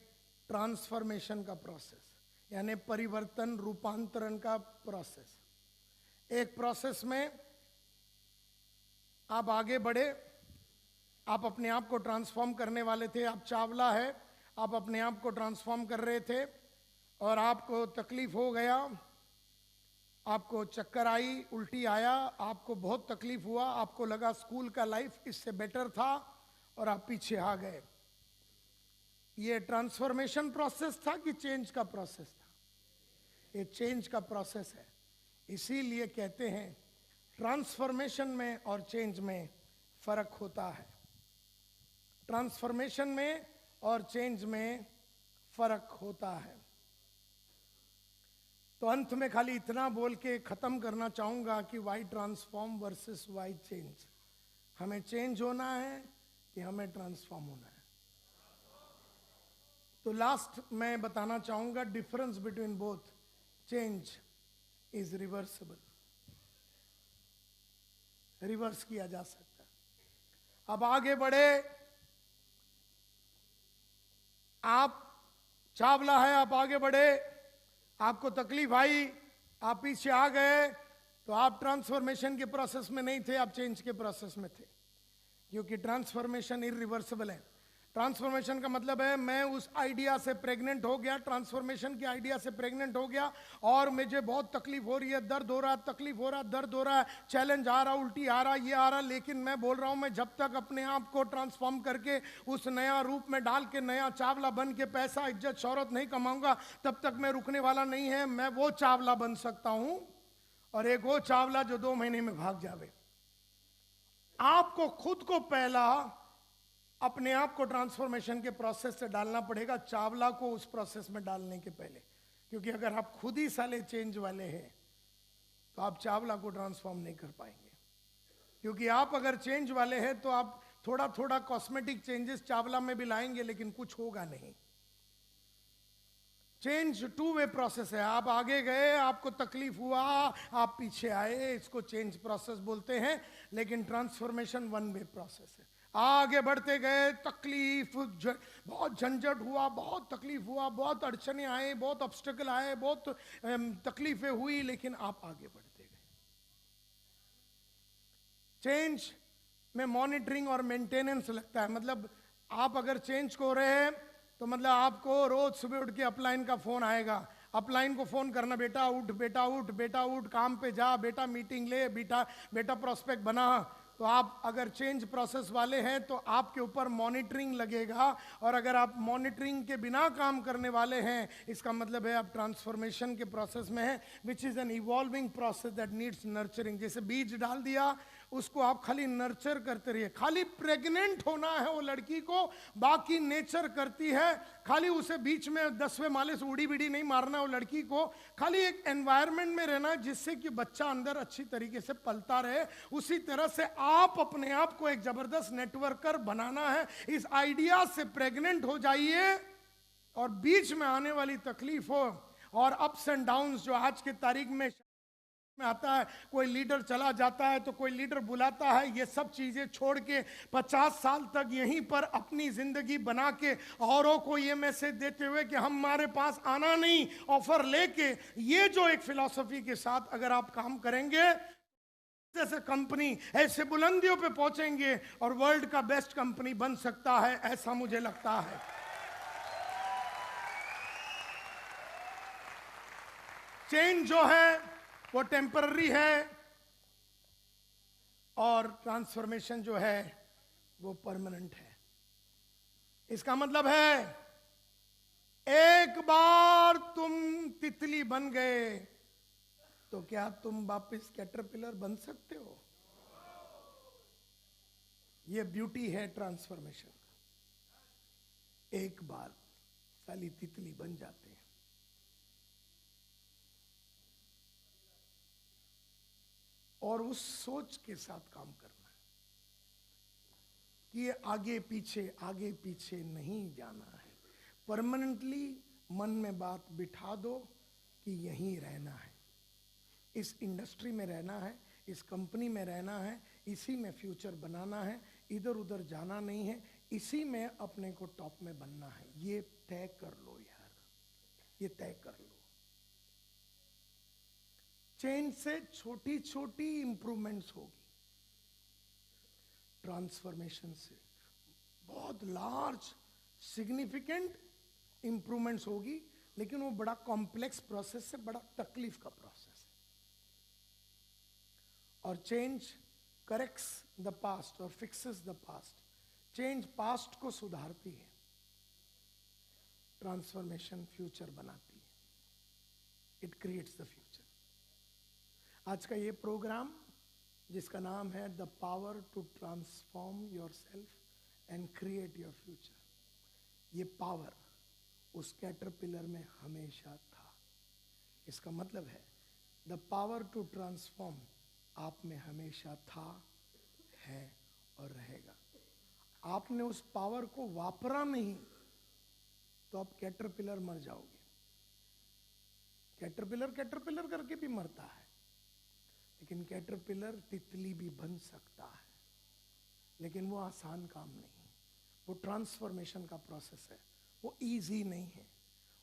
ट्रांसफॉर्मेशन का प्रोसेस, यानी परिवर्तन, रूपांतरण का प्रोसेस। एक प्रोसेस में आप आगे बढ़े, आप अपने आप को ट्रांसफॉर्म करने वाले थे, आप चावला है, आप अपने आप को ट्रांसफॉर्म कर रहे थे और आपको तकलीफ हो गया, आपको चक्कर आई, उल्टी आया, आपको बहुत तकलीफ हुआ, आपको लगा स्कूल का लाइफ इससे बेटर था और आप पीछे आ गए। ये ट्रांसफॉर्मेशन प्रोसेस था कि चेंज का प्रोसेस था? ये चेंज का प्रोसेस है। इसीलिए कहते हैं ट्रांसफॉर्मेशन में और चेंज में फर्क होता है। ट्रांसफॉर्मेशन में और चेंज में फर्क होता है। तो अंत में खाली इतना बोल के खत्म करना चाहूंगा कि why transform versus why change. हमें चेंज होना है कि हमें ट्रांसफॉर्म होना है? तो लास्ट मैं बताना चाहूंगा difference between both. Change is reversible, reverse किया जा सकता है। अब आगे बढ़े, आप चावला है, आप आगे बढ़े, आपको तकलीफ आई, आप पीछे आ गए, तो आप ट्रांसफॉर्मेशन के प्रोसेस में नहीं थे, आप चेंज के प्रोसेस में थे, क्योंकि ट्रांसफॉर्मेशन इररिवर्सिबल है। ट्रांसफॉर्मेशन का मतलब है मैं उस आइडिया से प्रेग्नेंट हो गया, ट्रांसफॉर्मेशन के आइडिया से प्रेग्नेंट हो गया और मुझे बहुत तकलीफ हो रही है, दर्द हो रहा है, तकलीफ हो रहा है, दर्द हो रहा है, चैलेंज आ रहा, उल्टी आ रहा, ये आ रहा, लेकिन मैं बोल रहा हूं मैं जब तक अपने आप को ट्रांसफॉर्म करके उस नया रूप में डाल के नया चावला बन के पैसा इज्जत शौहरत नहीं कमाऊंगा, तब तक मैं रुकने वाला नहीं है। मैं वो चावला बन सकता हूं और एक वो चावला जो 2 महीने में भाग जावे। आपको खुद को पहला अपने आप को ट्रांसफॉर्मेशन के प्रोसेस से डालना पड़ेगा, चावला को उस प्रोसेस में डालने के पहले। क्योंकि अगर आप खुद ही साले चेंज वाले हैं तो आप चावला को ट्रांसफॉर्म नहीं कर पाएंगे। क्योंकि आप अगर चेंज वाले हैं तो आप थोड़ा थोड़ा कॉस्मेटिक चेंजेस चावला में भी लाएंगे, लेकिन कुछ होगा नहीं। चेंज 2 वे प्रोसेस है। आप आगे गए, आपको तकलीफ हुआ, आप पीछे आए, इसको चेंज प्रोसेस बोलते हैं। लेकिन ट्रांसफॉर्मेशन 1 वे प्रोसेस है। आगे बढ़ते गए, तकलीफ, बहुत झंझट हुआ, बहुत तकलीफ हुआ, बहुत अड़चने आए, बहुत ऑब्स्टेकल आए, बहुत तकलीफें हुई, लेकिन आप आगे बढ़ते गए। चेंज में मॉनिटरिंग और मेंटेनेंस लगता है। मतलब आप अगर चेंज को रहे हैं तो मतलब आपको रोज सुबह उठ के अपलाइन का फोन आएगा, अपलाइन को फोन करना, बेटा उठ, बेटा उठ, बेटा उठ, काम पे जा, बेटा मीटिंग ले, बेटा बेटा प्रोस्पेक्ट बना। तो आप अगर चेंज प्रोसेस वाले हैं तो आपके ऊपर मॉनिटरिंग लगेगा, और अगर आप मॉनिटरिंग के बिना काम करने वाले हैं इसका मतलब है आप ट्रांसफॉर्मेशन के प्रोसेस में हैं, which is an evolving process that needs nurturing. जैसे बीज डाल दिया, उसको आप खाली नर्चर करते रहिए। खाली प्रेग्नेंट होना है वो लड़की को, बाकी नेचर करती है। खाली उसे बीच में 10वें माले से उड़ी बिड़ी नहीं मारना वो लड़की को। खाली एक एनवायरनमेंट में रहना जिससे कि बच्चा अंदर अच्छी तरीके से पलता रहे। उसी तरह से आप अपने आप को एक जबरदस्त नेटवर्कर बनाना है। इस आइडिया से प्रेग्नेंट हो जाइए, और बीच में आने वाली तकलीफों और अप्स एंड डाउन्स जो आज की तारीख में आता है, कोई लीडर चला जाता है तो कोई लीडर बुलाता है, ये सब चीजें छोड़ के 50 साल तक यहीं पर अपनी जिंदगी बना के औरों को ये मैसेज देते हुए कि हमारे पास आना नहीं, ऑफर लेके, ये जो एक फिलॉसफी के साथ अगर आप काम करेंगे, जैसे कंपनी ऐसे बुलंदियों पे पहुंचेंगे और वर्ल्ड का बेस्ट कंपनी बन सकता है, ऐसा मुझे लगता है। चेंज जो है वो टेम्पररी है और ट्रांसफॉर्मेशन जो है वो परमानेंट है। इसका मतलब है एक बार तुम तितली बन गए तो क्या तुम वापस कैटरपिलर बन सकते हो? ये ब्यूटी है ट्रांसफॉर्मेशन का। एक बार साली तितली बन जाते हैं। और उस सोच के साथ काम करना है कि आगे पीछे नहीं जाना है। परमानेंटली मन में बात बिठा दो कि यहीं रहना है, इस इंडस्ट्री में रहना है, इस कंपनी में रहना है, इसी में फ्यूचर बनाना है, इधर उधर जाना नहीं है, इसी में अपने को टॉप में बनना है। ये तय कर लो यार, ये तय कर लो। चेंज से छोटी छोटी इंप्रूवमेंट्स होगी, ट्रांसफॉर्मेशन से बहुत लार्ज सिग्निफिकेंट इंप्रूवमेंट्स होगी, लेकिन वो बड़ा कॉम्प्लेक्स प्रोसेस है, बड़ा तकलीफ का प्रोसेस है। और चेंज करेक्ट्स द पास्ट और fixes the past. Change past को सुधारती है, ट्रांसफॉर्मेशन फ्यूचर बनाती है, इट क्रिएट्स द फ्यूचर। आज का ये प्रोग्राम जिसका नाम है the power to transform yourself and create your future, ये पावर उस कैटरपिलर में हमेशा था। इसका मतलब है द पावर टू ट्रांसफॉर्म आप में हमेशा था, है और रहेगा। आपने उस पावर को वापरा नहीं तो आप कैटरपिलर मर जाओगे। कैटरपिलर कैटरपिलर करके भी मरता है, लेकिन कैटरपिलर तितली भी बन सकता है, लेकिन वो आसान काम नहीं है। वो ट्रांसफॉर्मेशन का प्रोसेस है, वो इजी नहीं है,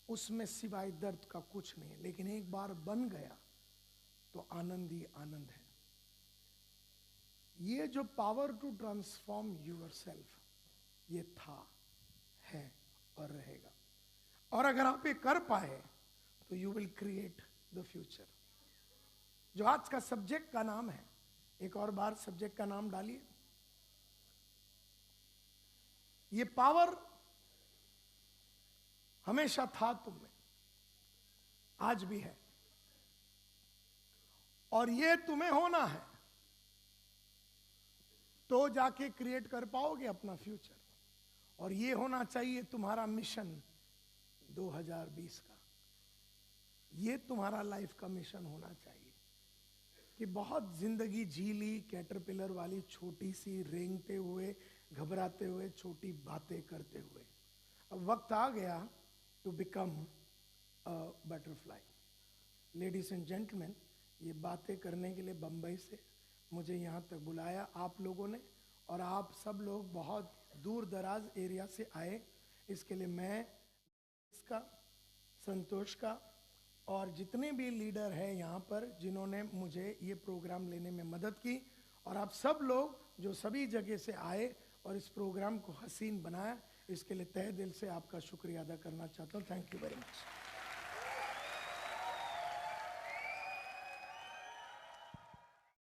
उसमें सिवाय दर्द का कुछ नहीं है। लेकिन एक बार बन गया तो आनंद ही आनंद है। ये जो पावर टू ट्रांसफॉर्म योरसेल्फ, ये था, है और रहेगा। और अगर आप ये कर पाए तो you will create the future. जो आज का सब्जेक्ट का नाम है, एक और बार सब्जेक्ट का नाम डालिए। ये पावर हमेशा था तुम में, आज भी है, और ये तुम्हें होना है तो जाके क्रिएट कर पाओगे अपना फ्यूचर। और ये होना चाहिए तुम्हारा मिशन 2020 का। ये तुम्हारा लाइफ का मिशन होना चाहिए कि बहुत जिंदगी जी ली कैटरपिलर वाली, छोटी सी, रेंगते हुए, घबराते हुए, छोटी बातें करते हुए। अब वक्त आ गया to become a butterfly. Ladies and gentleman, ये बातें करने के लिए बम्बई से मुझे यहाँ तक बुलाया आप लोगों ने, और आप सब लोग बहुत दूर दराज एरिया से आए। इसके लिए मैं इसका, संतोष का और जितने भी लीडर हैं यहाँ पर जिन्होंने मुझे ये प्रोग्राम लेने में मदद की, और आप सब लोग जो सभी जगह से आए और इस प्रोग्राम को हसीन बनाया, इसके लिए तहे दिल से आपका शुक्रिया अदा करना चाहता हूँ। Thank you very much.